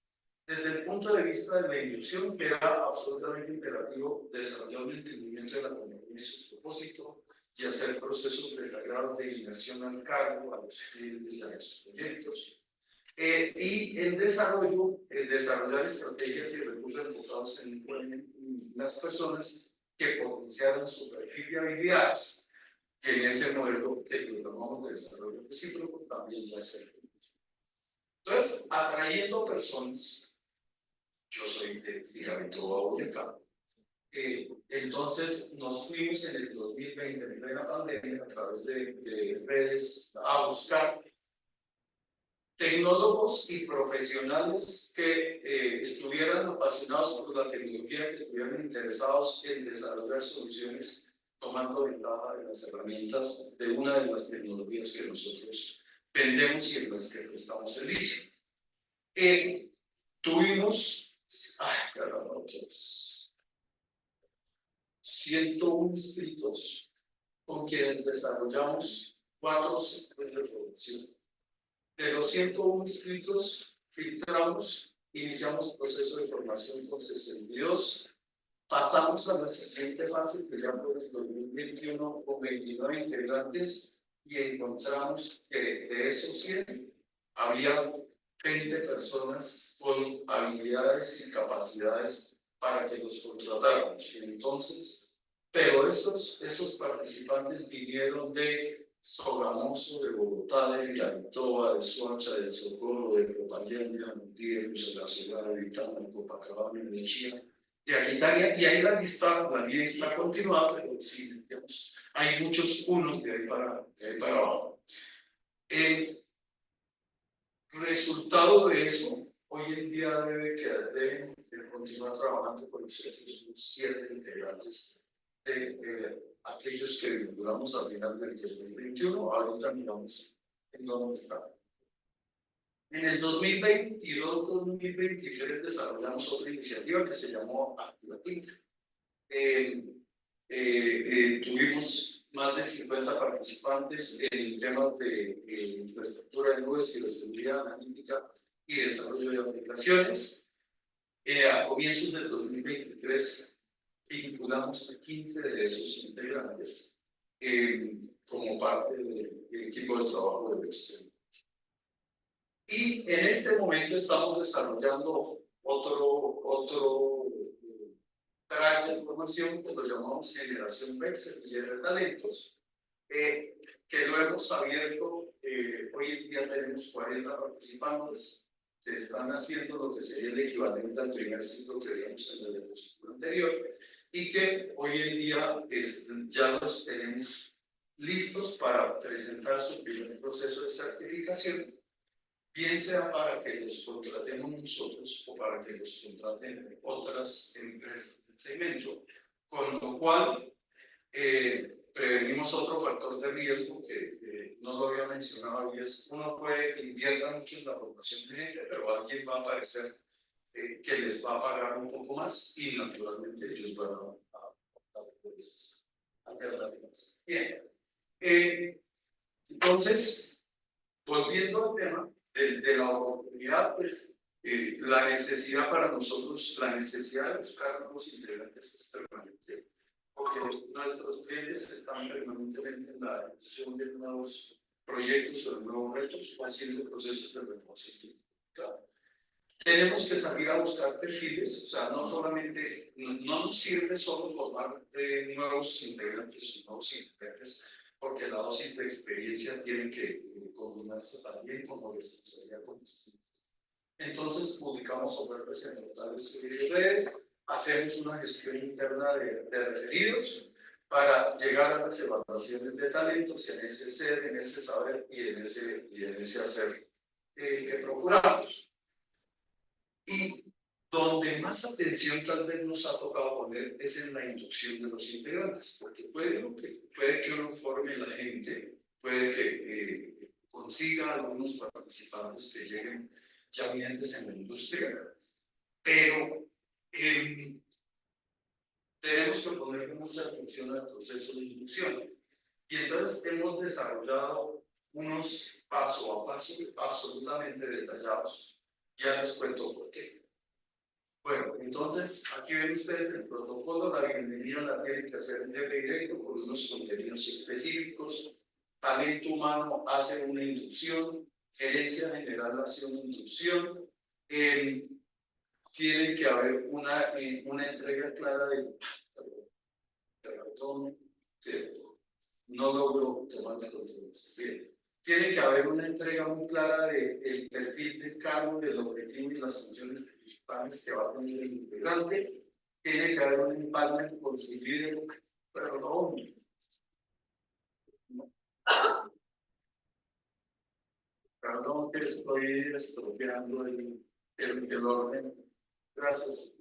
Desde el punto de vista de la inducción, que era absolutamente imperativo desarrollar un entendimiento de la compañía y su propósito, y hacer procesos de grado de inmersión al cargo, a los clientes y a los proyectos. Y en desarrollar estrategias y recursos enfocados en las personas que potenciaran su perfil de habilidades, que en ese modelo que llamamos de desarrollo recíproco también ya se ve. Entonces, atrayendo personas, yo soy de Filamento Boyacá. Entonces nos fuimos en el 2020, en plena pandemia, a través de redes, a buscar tecnólogos y profesionales que estuvieran apasionados por la tecnología, que estuvieran interesados en desarrollar soluciones tomando ventaja de las herramientas de una de las tecnologías que nosotros vendemos y en las que prestamos servicio. Tuvimos, caramba, 101 inscritos con quienes desarrollamos 4 ciclos de formación. De los 101 inscritos, filtramos, iniciamos el proceso de formación con 62, pasamos a la siguiente fase, que ya fue el 2021, con 29 integrantes, y encontramos que de esos 100 había 20 personas con habilidades y capacidades para que los contratáramos. Y entonces, pero esos participantes vinieron de Sogamoso, de Bogotá, de Filaitoa, de Soacha, de Socorro, de Popayán, de Amundí, de Fusagasugá, de Vitama, de Copacabana, de Chía, de Aquitania, y ahí la lista está continuada, pero sí, digamos, hay muchos unos de ahí para abajo. Resultado de eso, hoy en día deben continuar trabajando con nosotros 7 integrantes de aquellos que vinculamos al final del 2021. Ahorita miramos en dónde están. En el 2022-2023 desarrollamos otra iniciativa que se llamó Activatic. Tuvimos más de 50 participantes en temas de infraestructura de nubes, ciberseguridad, analítica y desarrollo de aplicaciones. A comienzos del 2023 vinculamos a 15 de esos integrantes como parte del equipo de trabajo del exterior. Y en este momento estamos desarrollando otro track de formación que lo llamamos Generación PEC, Semillera de Talentos, que lo hemos abierto. Hoy en día tenemos 40 participantes que están haciendo lo que sería el equivalente al primer ciclo que vimos en el diapositiva anterior, y que hoy en día ya los tenemos listos para presentar su primer proceso de certificación, bien sea para que los contratemos nosotros o para que los contraten otras empresas del segmento, con lo cual prevenimos otro factor de riesgo que no lo había mencionado, y es: uno puede que invierta mucho en la formación de gente, pero alguien va a aparecer que les va a pagar un poco más y naturalmente ellos van a empresas alternativas. Bien, entonces, volviendo al tema de la oportunidad, pues la necesidad para nosotros, la necesidad de buscar nuevos integrantes es permanente, porque nuestros clientes están permanentemente en la ejecución de nuevos proyectos o de nuevos retos o haciendo procesos de renovación. Claro. Tenemos que salir a buscar perfiles, o sea, no solamente, no nos sirve solo formar nuevos integrantes, porque la dosis de experiencia tiene que combinarse también con responsabilidad con los clientes. Entonces, publicamos ofertas en portales de redes, hacemos una gestión interna de referidos para llegar a las evaluaciones de talentos en ese ser, en ese saber y en ese hacer que procuramos. Y donde más atención tal vez nos ha tocado poner es en la inducción de los integrantes, porque puede que uno forme la gente, puede que consiga algunos participantes que lleguen ya vigentes en la industria, pero tenemos que poner mucha atención al proceso de inducción. Y entonces hemos desarrollado unos paso a paso absolutamente detallados. Ya les cuento por qué. Bueno, entonces aquí ven ustedes el protocolo. La bienvenida la tienen que hacer en jefe directo con unos contenidos específicos. Talento humano hace una inducción, gerencia general hace una inducción. Tiene que haber una entrega clara perdón, que no logro tomar el control. Bien. Tiene que haber una entrega muy clara del perfil del cargo, del objetivo y las funciones principales que va a tener el integrante. Tiene que haber un empalme con su líder, perdón. Perdón que estoy estropeando el orden. Gracias.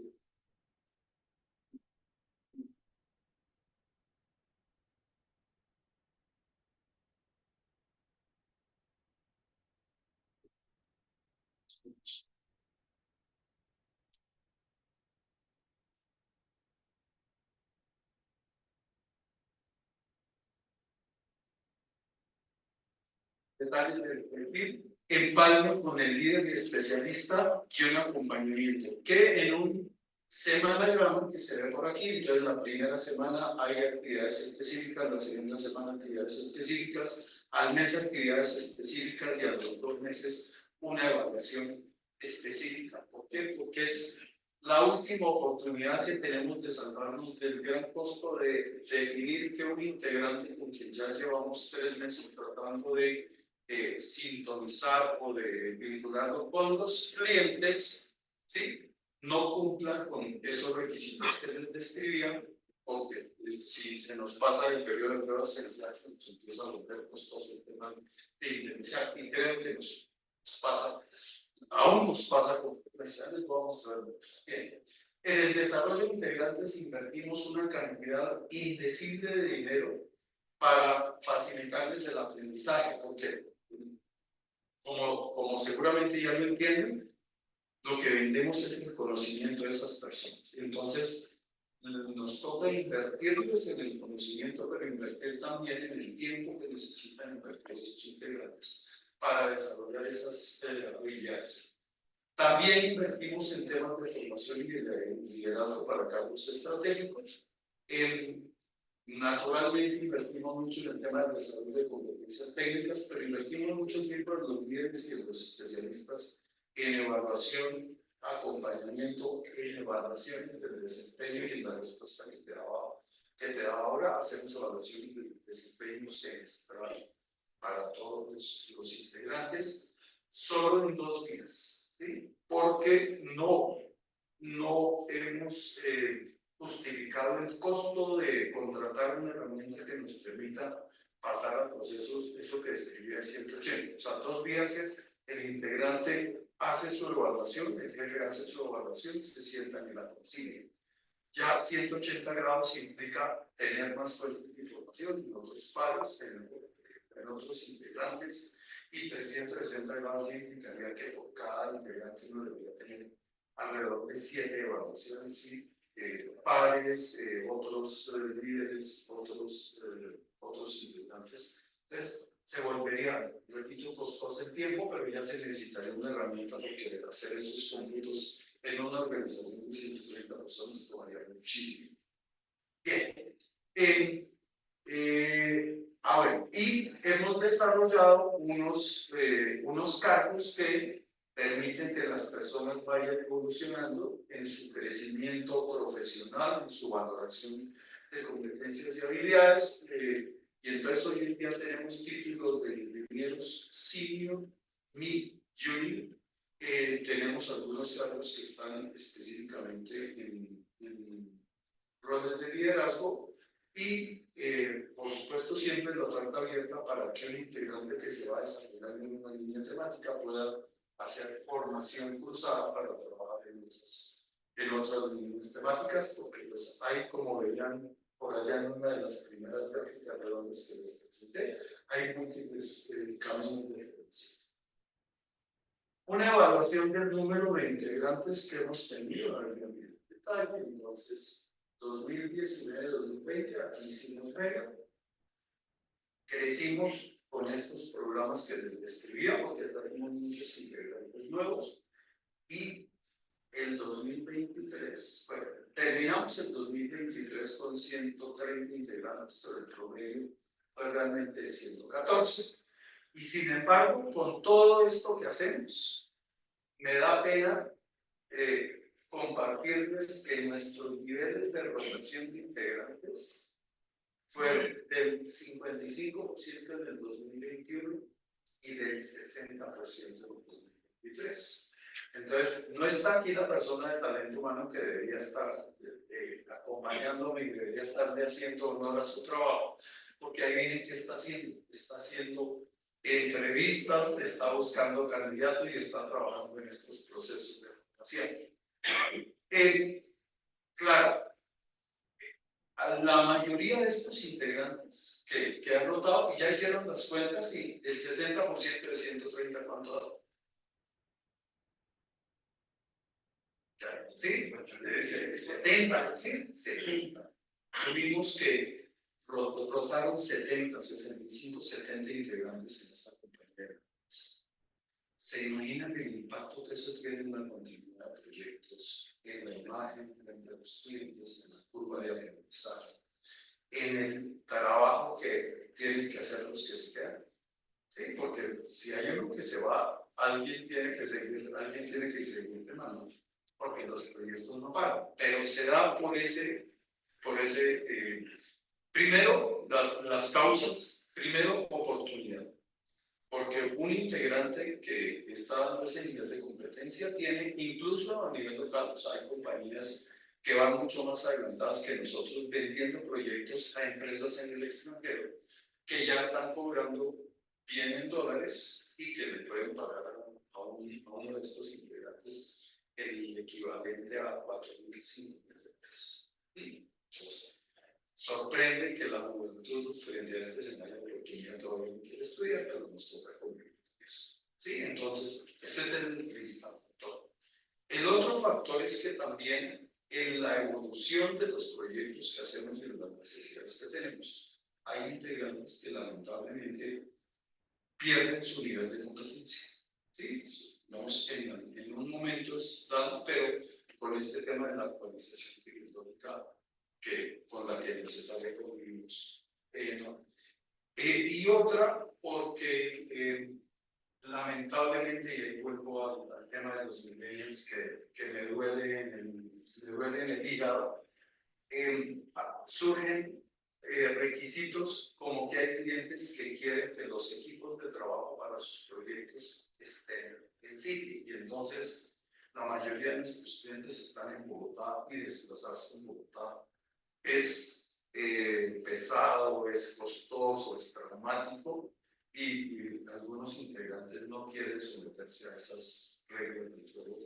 Detalles del perfil, empalme con el líder y especialista y un acompañamiento, que en un semanagrama que se ve por aquí. Entonces, la primera semana hay actividades específicas, la segunda semana actividades específicas, al mes actividades específicas y a los 2 meses una evaluación específica. ¿Por qué? Porque es la última oportunidad que tenemos de salvarnos del gran costo de definir que un integrante con quien ya llevamos 3 meses tratando de sintonizar o de vincularlo con los clientes, ¿sí? No cumplan con esos requisitos que les describían, o que si se nos pasa el periodo de pruebas, se nos empieza a volver costoso el tema de indemnizar. Y creo que nos pasa, aún nos pasa con frecuencia, les vamos a ver. Bien. En el desarrollo de integrantes invertimos una cantidad indecible de dinero para facilitarles el aprendizaje, porque como seguramente ya lo entienden, lo que vendemos es el conocimiento de esas personas. Entonces, nos toca invertirles en el conocimiento, pero invertir también en el tiempo que necesitan invertir sus integrantes para desarrollar esas habilidades. También invertimos en temas de formación y de liderazgo para cargos estratégicos. Naturalmente invertimos mucho en el tema del desarrollo de competencias técnicas, pero invertimos mucho tiempo en los líderes y en los especialistas en evaluación, acompañamiento, en evaluación del desempeño y en la respuesta que te daba ahora. Hacemos evaluación del desempeño semestral para todos los integrantes, solo en 2 días, ¿sí? Porque no hemos justificado el costo de contratar una herramienta que nos permita pasar a procesos, eso que describía en 180. O sea, 2 días es el integrante hace su evaluación, el jefe hace su evaluación, se sientan y la consiguen. Ya 180 grados implica tener más fuentes de información en otros pares, en otros integrantes, y 360 grados implicaría que por cada integrante uno debería tener alrededor de 7 evaluaciones, ¿sí? Pares, otros líderes, otros integrantes. Entonces, se volvería, repito, costoso el tiempo, pero ya se necesitaría una herramienta porque hacer esos cómputos en una organización de 130 personas tomaría muchísimo. Bien. Y hemos desarrollado unos cargos que permiten que las personas vayan evolucionando en su crecimiento profesional, en su valoración de competencias y habilidades. Y entonces hoy en día tenemos títulos de ingenieros senior, mid, junior. Tenemos algunos cargos que están específicamente en roles de liderazgo y, por supuesto, siempre la oferta abierta para que el integrante que se va desarrollando en una línea temática pueda hacer formación cruzada para trabajar en otras líneas temáticas, porque pues hay, como veían por allá en una de las primeras gráficas redondas que les presenté, hay múltiples caminos de diferencia. Una evaluación del número de integrantes que hemos tenido en el detalle, entonces 2019-2020, aquí sí nos pega. Crecimos con estos programas que les describía, porque traemos muchos integrantes nuevos. Y el 2023, bueno, terminamos el 2023 con 130 integrantes, pero el promedio fue realmente de 114. Y sin embargo, con todo esto que hacemos, me da pena compartirles que nuestros niveles de rotación de integrantes fue del 55% en el 2021 y del 60% en el 2023. Entonces, no está aquí la persona de talento humano que debería estar acompañándome y debería estarle haciendo honor a su trabajo, porque ahí viene que está haciendo. Está haciendo entrevistas, está buscando candidatos y está trabajando en estos procesos de formación. Claro, a la mayoría de estos integrantes que han rotado y ya hicieron las cuentas y el 60% de 130, ¿cuánto da? Sí, 70, sí, 70. Tuvimos que rotaron 70, 65, 70 integrantes en esta compañía. ¿Se imaginan el impacto que eso tiene en la continuidad de proyectos, en la imagen de los clientes, en la curva de aprendizaje, en el trabajo que tienen que hacer los que se quedan? Sí, porque si hay uno que se va, alguien tiene que seguir de mano, porque los proyectos no paran. Pero se da por ese primero, las causas, primero, oportunidad. Porque un integrante que está dando ese nivel de competencia tiene, incluso a nivel local, o sea, hay compañías que van mucho más adelantadas que nosotros vendiendo proyectos a empresas en el extranjero que ya están cobrando bien en dólares y que le pueden pagar a uno de estos integrantes el equivalente a 4.000, 5.000 pesos. Entonces, sorprende que la juventud frente a este escenario de oportunidad todavía no quiere estudiar, pero nos toca convivir con eso. ¿Sí? Entonces, ese es el principal factor. El otro factor es que también en la evolución de los proyectos que hacemos y de las necesidades que tenemos, hay integrantes que lamentablemente pierden su nivel de competencia. ¿Sí? Vamos en un momento dado, pero con este tema de la actualización tecnológica con la que necesariamente convivimos. ¿No? Y otra, porque lamentablemente, y ahí vuelvo al tema de los millennials que me duele en el hígado, surgen requisitos como que hay clientes que quieren que los equipos de trabajo para sus proyectos estén en sitio, y entonces la mayoría de nuestros clientes están en Bogotá y desplazarse en Bogotá es pesado, es costoso, es traumático, y algunos integrantes no quieren someterse a esas reglas de juego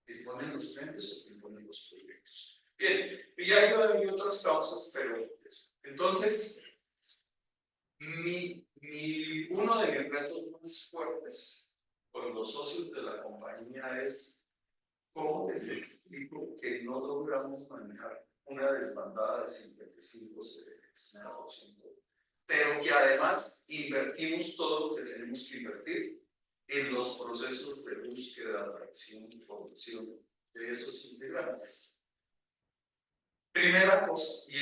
que imponen los clientes o que imponen los proyectos. Bien, y hay otras causas, pero eso. Entonces, uno de mis retos más fuertes con los socios de la compañía es cómo les explico que no logramos manejar una desbandada de 55 pero que además invertimos todo lo que tenemos que invertir en los procesos de búsqueda, atracción y formación de esos integrantes. Primera cosa, y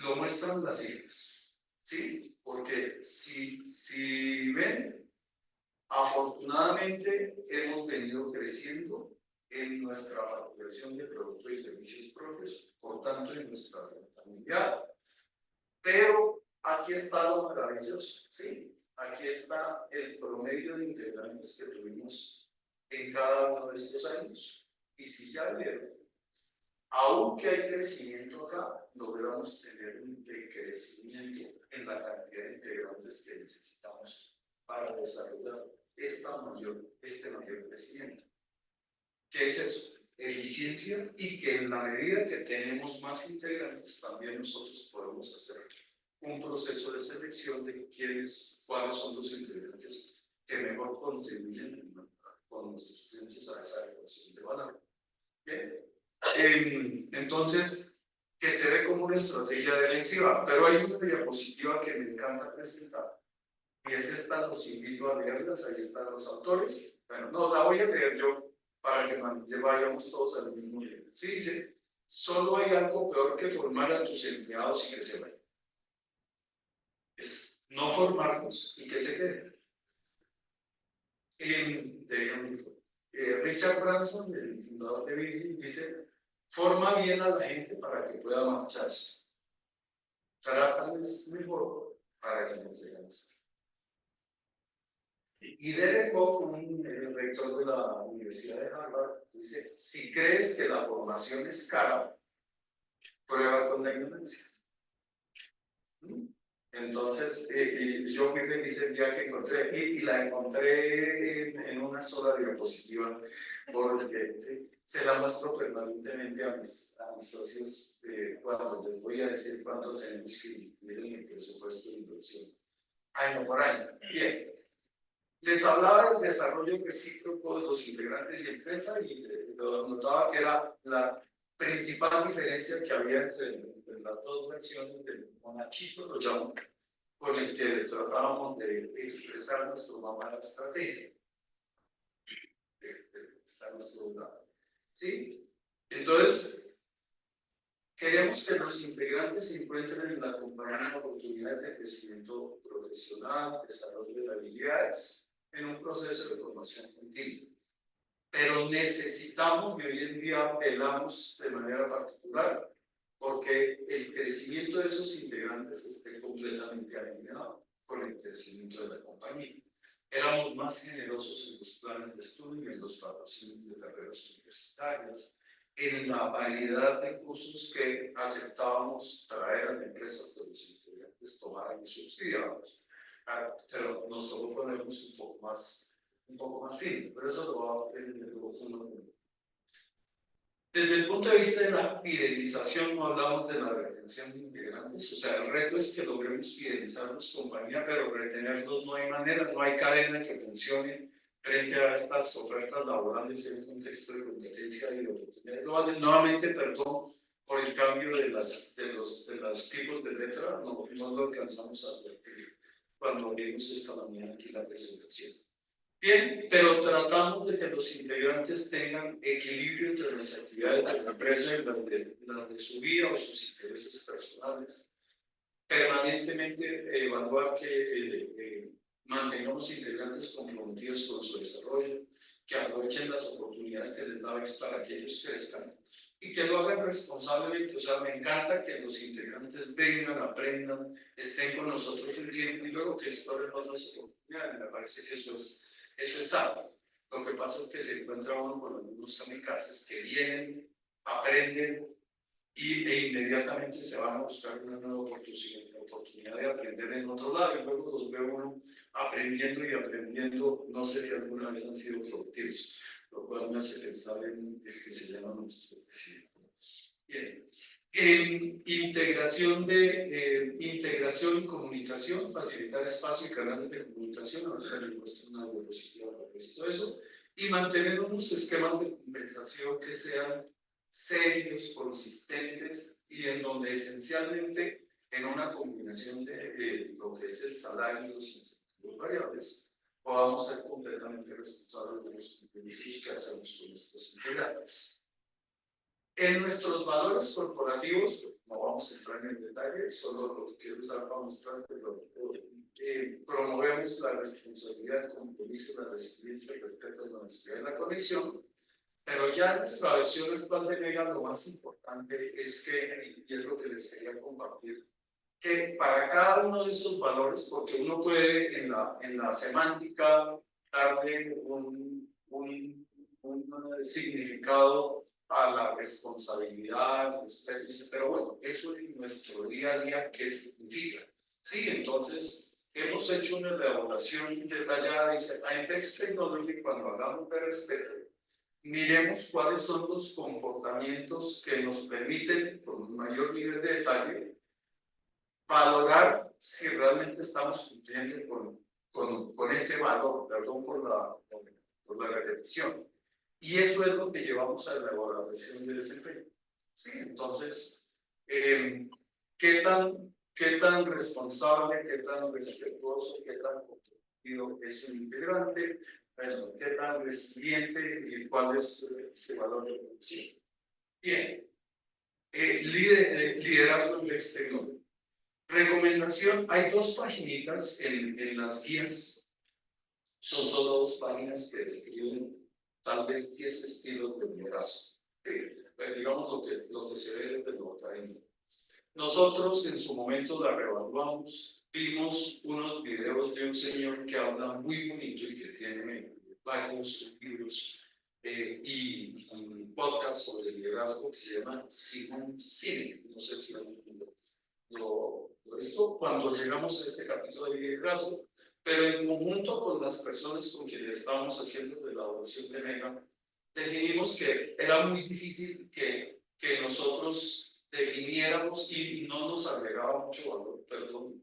lo muestran las cifras, ¿sí? Porque si ven, afortunadamente hemos venido creciendo en nuestra facturación de productos y servicios propios, por tanto en nuestra rentabilidad. Pero aquí está lo maravilloso, ¿sí? Aquí está el promedio de integrantes que tuvimos en cada uno de estos años. Y si ya vieron, aunque hay crecimiento acá, logramos tener un decrecimiento en la cantidad de integrantes que necesitamos para desarrollar este mayor crecimiento. ¿Qué es eso? Eficiencia, y que en la medida que tenemos más integrantes, también nosotros podemos hacer un proceso de selección de cuáles son los integrantes que mejor contribuyen con nuestros clientes a esa ecuación de valor. Bien. Entonces, que se ve como una estrategia defensiva, pero hay una diapositiva que me encanta presentar, y es esta, los invito a leerlas, ahí están los autores. Bueno, no, la voy a leer yo para que vayamos todos al mismo nivel. Sí, dice, solo hay algo peor que formar a tus empleados y que se vayan. Es no formarlos y que se queden. Richard Branson, el fundador de Virgin, dice, forma bien a la gente para que pueda marcharse. trátales mejor para que no tengan estrés. Y Derek Koch, el rector de la Universidad de Harvard, dice, si crees que la formación es cara, prueba con la ignorancia. Entonces, yo fui feliz el día que encontré, y la encontré en una sola diapositiva, porque ¿sí? Se la muestro permanentemente a mis socios cuando les voy a decir cuánto tenemos que incluir en el presupuesto de inversión, año por año. Bien. Les hablaba del desarrollo recíproco de los integrantes y empresa, y notaba que era la principal diferencia que había entre las dos versiones del monachito, lo llamo, con el que tratábamos de expresar nuestro mapa de estrategia. Está nuestro lado. ¿Sí? Entonces, queremos que los integrantes se encuentren en la compañía oportunidades de crecimiento profesional, desarrollo de habilidades, en un proceso de formación continua. Pero necesitamos, y hoy en día velamos de manera particular, porque el crecimiento de esos integrantes esté completamente alineado con el crecimiento de la compañía. Éramos más generosos en los planes de estudio, en los patrocinios de carreras universitarias, en la variedad de cursos que aceptábamos traer a la empresa que los estudiantes tomaran y subsidiábamos. Pero nos tocó ponernos un poco más fino, pero eso lo va a aprender uno. Desde el punto de vista de la fidelización, no hablamos de la retención de integrantes, o sea, el reto es que logremos fidelizarnos compañía, pero retenerlos no hay manera, no hay cadena que funcione frente a estas ofertas laborales en un contexto de competencia y de oportunidades globales. Nuevamente, perdón por el cambio de los tipos de letra, no lo alcanzamos a advertir cuando vimos esta mañana aquí la presentación. Bien, pero tratamos de que los integrantes tengan equilibrio entre las actividades de la empresa y las de su vida o sus intereses personales. Permanentemente evaluar que mantengamos integrantes comprometidos con su desarrollo, que aprovechen las oportunidades que les da VEX para que ellos crezcan y que lo hagan responsablemente. O sea, me encanta que los integrantes vengan, aprendan, estén con nosotros un tiempo y luego que exploren otras oportunidades. Me parece que eso es algo. Lo que pasa es que se encuentra uno con algunos kamikazes que vienen, aprenden e inmediatamente se van a buscar una nueva oportunidad de aprender en otro lado, y luego los veo uno aprendiendo y aprendiendo. No sé si alguna vez han sido productivos, lo cual me hace pensar en el que se llama nuestro presidente. Bien. En integración y comunicación, facilitar espacio y canales de comunicación, ahorita le muestro una diapositiva a propósito de eso, y mantener unos esquemas de compensación que sean serios, consistentes, y en donde esencialmente en una combinación de lo que es el salario y los incentivos variables, podamos ser completamente responsables de los compromisos que hacemos con nuestros integrantes. En nuestros valores corporativos, no vamos a entrar en el detalle, solo lo que quiero usar para mostrar que promovemos la responsabilidad, el compromiso, la resiliencia, el respeto, la honestidad y la conexión. Pero ya en nuestra versión actual de Mega, lo más importante es que, y es lo que les quería compartir, que para cada uno de esos valores, porque uno puede en la semántica darle un significado a la responsabilidad, pero bueno, eso en nuestro día a día, ¿qué significa? Sí, entonces hemos hecho una elaboración detallada, dice, a Index Technology, cuando hablamos de respeto, miremos cuáles son los comportamientos que nos permiten, con un mayor nivel de detalle, valorar si realmente estamos cumpliendo con ese valor, perdón por la repetición. Y eso es lo que llevamos a la elaboración del desempeño. Sí, entonces, ¿qué tan responsable, qué tan respetuoso, qué tan comprometido es un integrante? Bueno, ¿qué tan resiliente y cuál es su valor de producción? Bien, liderazgo en exterior. Recomendación, hay 2 paginitas en las guías, son solo 2 páginas que describen tal vez 10 estilos de liderazgo. Pues digamos lo que se ve desde lo académico. Nosotros en su momento la reevaluamos, vimos unos videos de un señor que habla muy bonito y que tiene varios libros y un podcast sobre liderazgo que se llama Simon Sinek. No sé si esto cuando llegamos a este capítulo de liderazgo, pero en conjunto con las personas con quienes estábamos haciendo de la elaboración de Mega, definimos que era muy difícil que nosotros definiéramos y no nos agregaba mucho valor, perdón,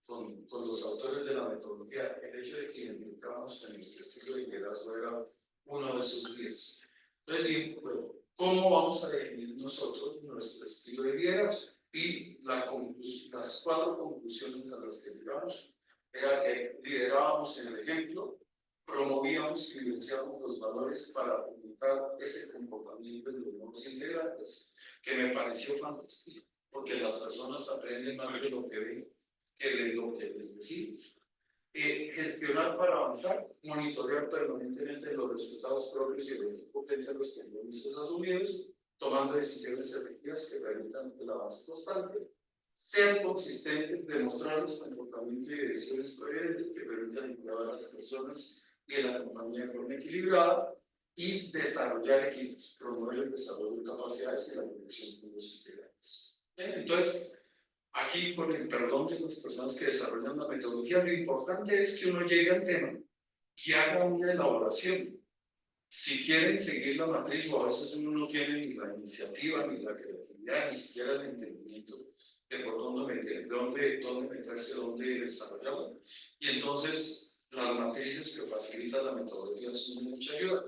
con los autores de la metodología, el hecho de que identificábamos que nuestro estilo de liderazgo era uno de sus guías. Entonces digo, bueno, ¿cómo vamos a definir nosotros nuestro estilo de liderazgo? Y las 4 conclusiones a las que llegamos era que liderábamos en el ejemplo, promovíamos y vivenciamos los valores para comunicar ese comportamiento de los nuevos integrantes, que me pareció fantástico, porque las personas aprenden más de lo que ven que de lo que les decimos. Gestionar para avanzar, monitorear permanentemente los resultados propios y el equipo frente a los compromisos asumidos, tomando decisiones efectivas que permitan el avance constante, ser consistentes, demostrar los comportamientos y decisiones coherentes que permitan incluir a las personas y a la compañía de forma equilibrada, y desarrollar equipos, promover el desarrollo de capacidades y la conexión con los integrantes. Entonces, aquí, con el perdón de las personas que desarrollan la metodología, lo importante es que uno llegue al tema y haga una elaboración. Si quieren seguir la matriz, o a veces uno no tiene ni la iniciativa, ni la creatividad, ni siquiera el entendimiento de por dónde meterse, dónde desarrollarlo. Y entonces, las matrices que facilitan la metodología son de mucha ayuda.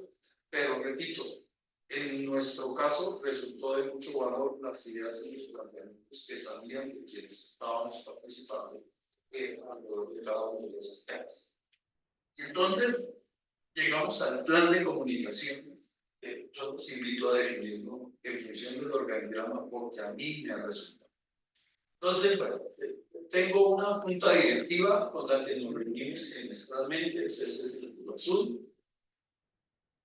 Pero repito, en nuestro caso resultó de mucho valor las ideas y los planteamientos que salían de quienes estábamos participando alrededor de cada uno de los temas. Entonces, llegamos al plan de comunicación. Yo los invito a definirlo en función del organigrama porque a mí me ha resultado. Entonces, bueno, tengo una junta directiva con la que nos reunimos trimestralmente, ese es el círculo azul,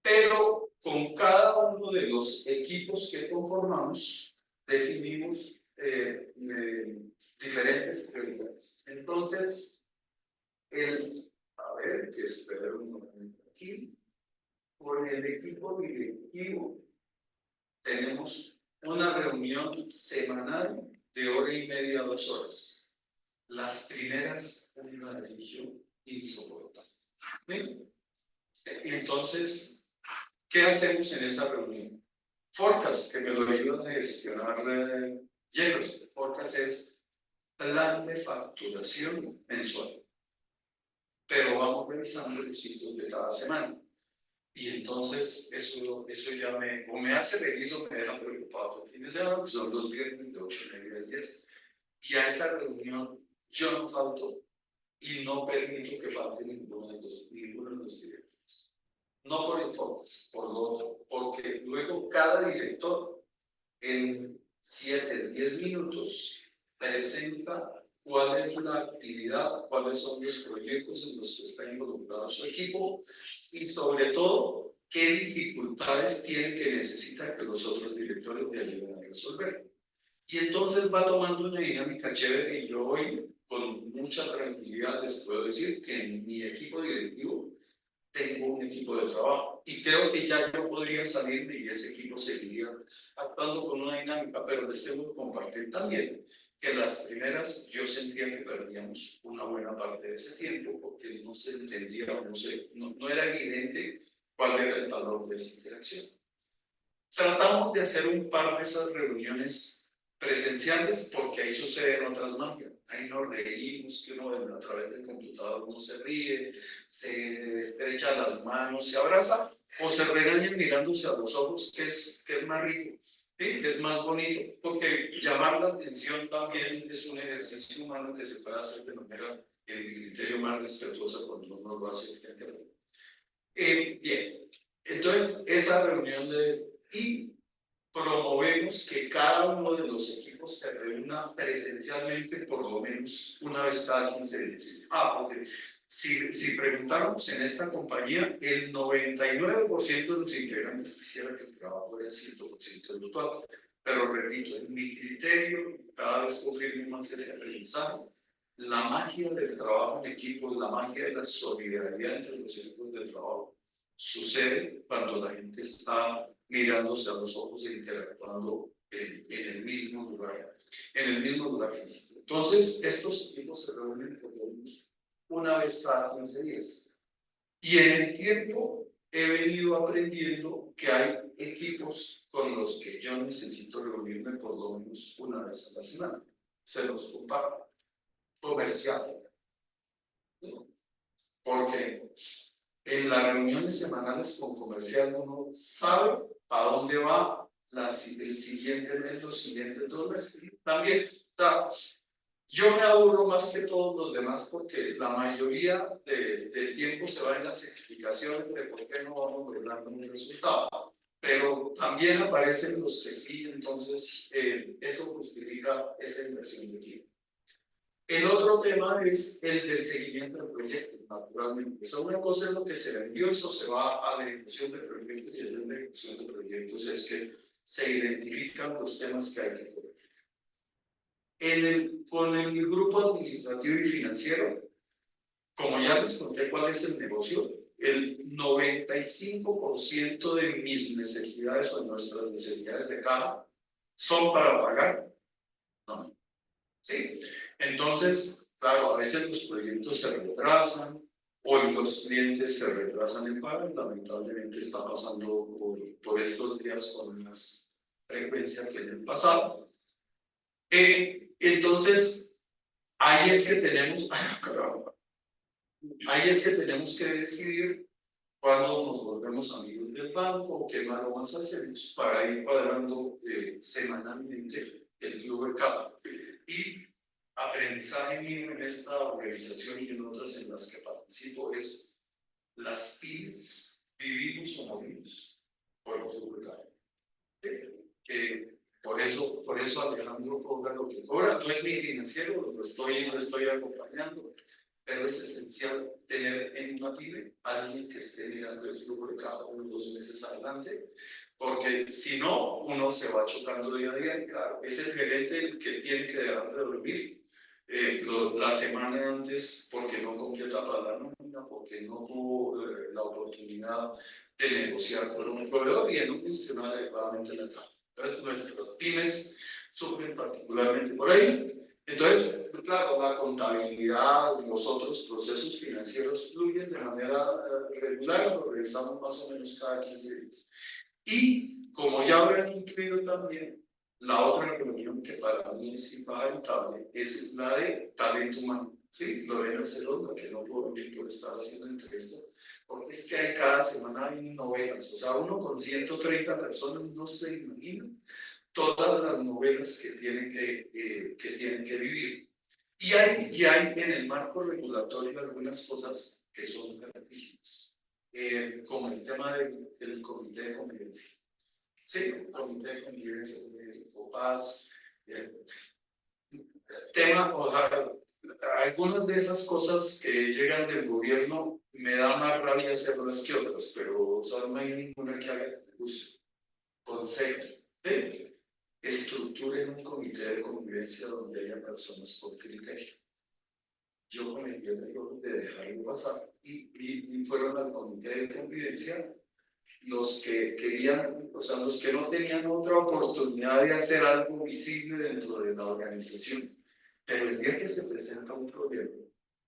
pero con cada uno de los equipos que conformamos definimos diferentes prioridades. Entonces, a ver, que espero un momento aquí, con el equipo directivo tenemos una reunión semanal de 1:30 a 2 horas. Las primeras, una religión insoportable. ¿Bien? Entonces, ¿qué hacemos en esa reunión? Forecast, que me lo ayuda a gestionar Jefferson. Forecast es plan de facturación mensual. Pero vamos revisando los ciclos de cada semana. Y entonces eso ya me hace reviso, me deja preocupado por el fin de semana, que son los viernes de 8:30 a 10. Y a esa reunión yo no falto y no permito que falte ninguno de los directores. No por el focus, por lo otro, porque luego cada director en 7, 10 minutos presenta cuál es la actividad, cuáles son los proyectos en los que está involucrado su equipo y sobre todo qué dificultades tiene que necesita que los otros directores le ayuden a resolver. Y entonces va tomando una dinámica chévere y yo hoy con mucha tranquilidad les puedo decir que en mi equipo directivo tengo un equipo de trabajo y creo que ya yo podría salirme y ese equipo seguiría actuando con una dinámica, pero les tengo que compartir también que las primeras yo sentía que perdíamos una buena parte de ese tiempo porque no se entendía o no era evidente cuál era el valor de esa interacción. Tratamos de hacer un par de esas reuniones presenciales porque ahí suceden otras magias. Ahí nos reímos, que uno a través del computador uno se ríe, se estrecha las manos, se abraza o se regañan mirándose a los ojos, que es más rico, ¿sí? Que es más bonito, porque llamar la atención también es un ejercicio humano que se puede hacer de manera, el criterio más respetuosa cuando uno lo hace frente a frente. Bien, entonces esa reunión y promovemos que cada uno de los equipos se reúna presencialmente por lo menos una vez cada 15 días. Porque si preguntáramos en esta compañía, el 99% de los integrantes quisiera que el trabajo fuera 100% virtual. pero repito, en mi criterio, cada vez confirmo más ese aprendizaje. La magia del trabajo en equipo, la magia de la solidaridad entre los equipos de trabajo, sucede cuando la gente está mirándose a los ojos e interactuando en el mismo lugar físico. Entonces, estos equipos se reúnen por lo menos una vez cada 15 días. Y en el tiempo he venido aprendiendo que hay equipos con los que yo necesito reunirme por lo menos una vez a la semana. Se los comparto. Comercial. ¿No? Porque en las reuniones semanales con comercial uno sabe a dónde va el siguiente mes, los siguientes 2 meses. También yo me aburro más que todos los demás porque la mayoría del tiempo se va en las explicaciones de por qué no vamos logrando un resultado. Pero también aparecen los que sí, entonces eso justifica esa inversión de tiempo. El otro tema es el del seguimiento del proyecto, naturalmente. Eso una cosa es lo que se vendió, eso se va a la ejecución de proyectos y en la ejecución de proyectos es que se identifican los temas que hay que corregir. Con el grupo administrativo y financiero, como ya les conté cuál es el negocio, el 95% de mis necesidades o de nuestras necesidades de caja son para pagar, ¿no? ¿Sí? Entonces, claro, a veces los proyectos se retrasan o los clientes se retrasan en pago, lamentablemente está pasando por estos días con más frecuencia que en el pasado. Entonces, ahí es que tenemos, ahí es que tenemos que decidir cuándo nos volvemos amigos del banco o qué más hacemos para ir cuadrando semanalmente el flujo de caja. Y aprendizaje mío en esta organización y en otras en las que participo es las pymes vivimos o morimos por el flujo de caja. Por eso Alejandro cobra lo que cobra, no es mi financiero, lo estoy acompañando, pero es esencial tener en una pyme alguien que esté mirando el flujo de caja 1 o 2 meses adelante, porque si no, uno se va chocando día a día y claro, es el gerente el que tiene que dejar de dormir la semana antes porque no completa para la nómina, porque no tuvo la oportunidad de negociar con un proveedor y de no gestionar adecuadamente la caja. Entonces, nuestras pymes sufren particularmente por ahí. Entonces, claro, la contabilidad, los otros procesos financieros fluyen de manera regular, lo revisamos más o menos cada 15 días. Y como ya habrán incluido también, la otra reunión que para mí es invalorable es la de talento humano. ¿Sí? Lorena Cerón, la que no puedo venir por estar haciendo entrevista, porque es que cada semana hay novelas, o sea, uno con 130 personas no se imagina todas las novelas que tienen que vivir. Y hay en el marco regulatorio algunas cosas que son gratísimas, como el tema del comité de convivencia. Sí, el comité de convivencia, el COPAS, tema, o sea, algunas de esas cosas que llegan del gobierno me da más rabia hacerlas que otras, pero o sea, no hay ninguna que haga uso. Consejo, ¿sí? Estructuren un comité de convivencia donde haya personas con criterio. Yo cometí el error de dejarlo pasar y fueron al comité de convivencia los que querían, o sea, los que no tenían otra oportunidad de hacer algo visible dentro de la organización. Pero el día que se presenta un problema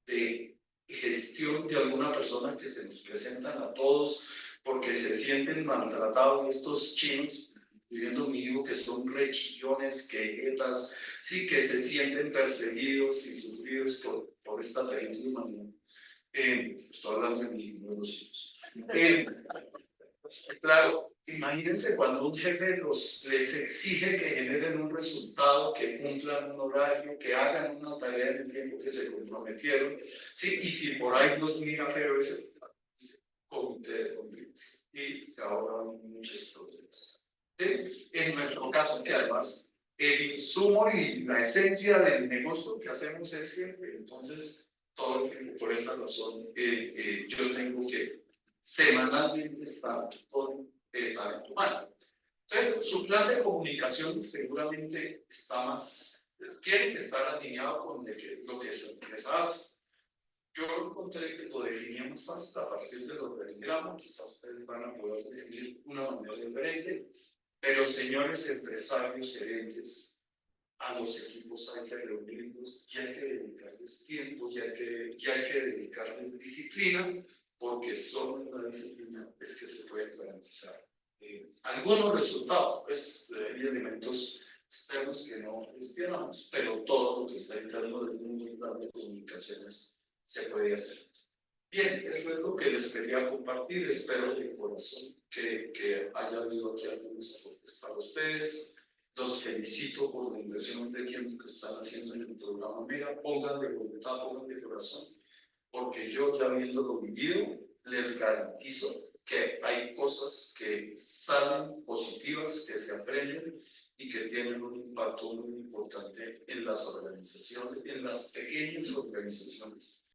de gestión de alguna persona que se nos presentan a todos porque se sienten maltratados, estos chinos, incluyendo mi hijo, que son rechillones, quejetas, sí, que se sienten perseguidos y sufridos por esta terrible humanidad. Estoy hablando de mi hijo, de los hijos. Claro, imagínense cuando un jefe les exige que generen un resultado, que cumplan un horario, que hagan una tarea en el tiempo que se comprometieron, sí, y si por ahí los mira feo ese comité de convivencia. Y ahora hay muchos problemas. En nuestro caso, que además el insumo y la esencia del negocio que hacemos es siempre, entonces, todo el tiempo, por esa razón, yo tengo que semanalmente estar con talento humano. Entonces, su plan de comunicación seguramente está más, tiene que estar alineado con lo que su empresa hace. Yo encontré que lo definía más fácil a partir de los organigramas, quizás ustedes van a poder definir una manera diferente, pero señores empresarios, gerentes, a los equipos hay que reunirlos y hay que dedicarles tiempo y hay que dedicarles disciplina, porque solo en la disciplina es que se pueden garantizar algunos resultados. Pues hay elementos externos que no gestionamos, pero todo lo que está interno del mundo de comunicaciones se puede hacer. Bien, eso es lo que les quería compartir. Espero de corazón que haya habido aquí algunos aportes para ustedes. Los felicito por la inversión de tiempo que están haciendo en el programa Mega. Pónganle voluntad, pónganle corazón, porque yo, ya habiéndolo vivido, les garantizo que hay cosas que salen positivas, que se aprenden y que tienen un impacto muy importante en las organizaciones, en las pequeñas organizaciones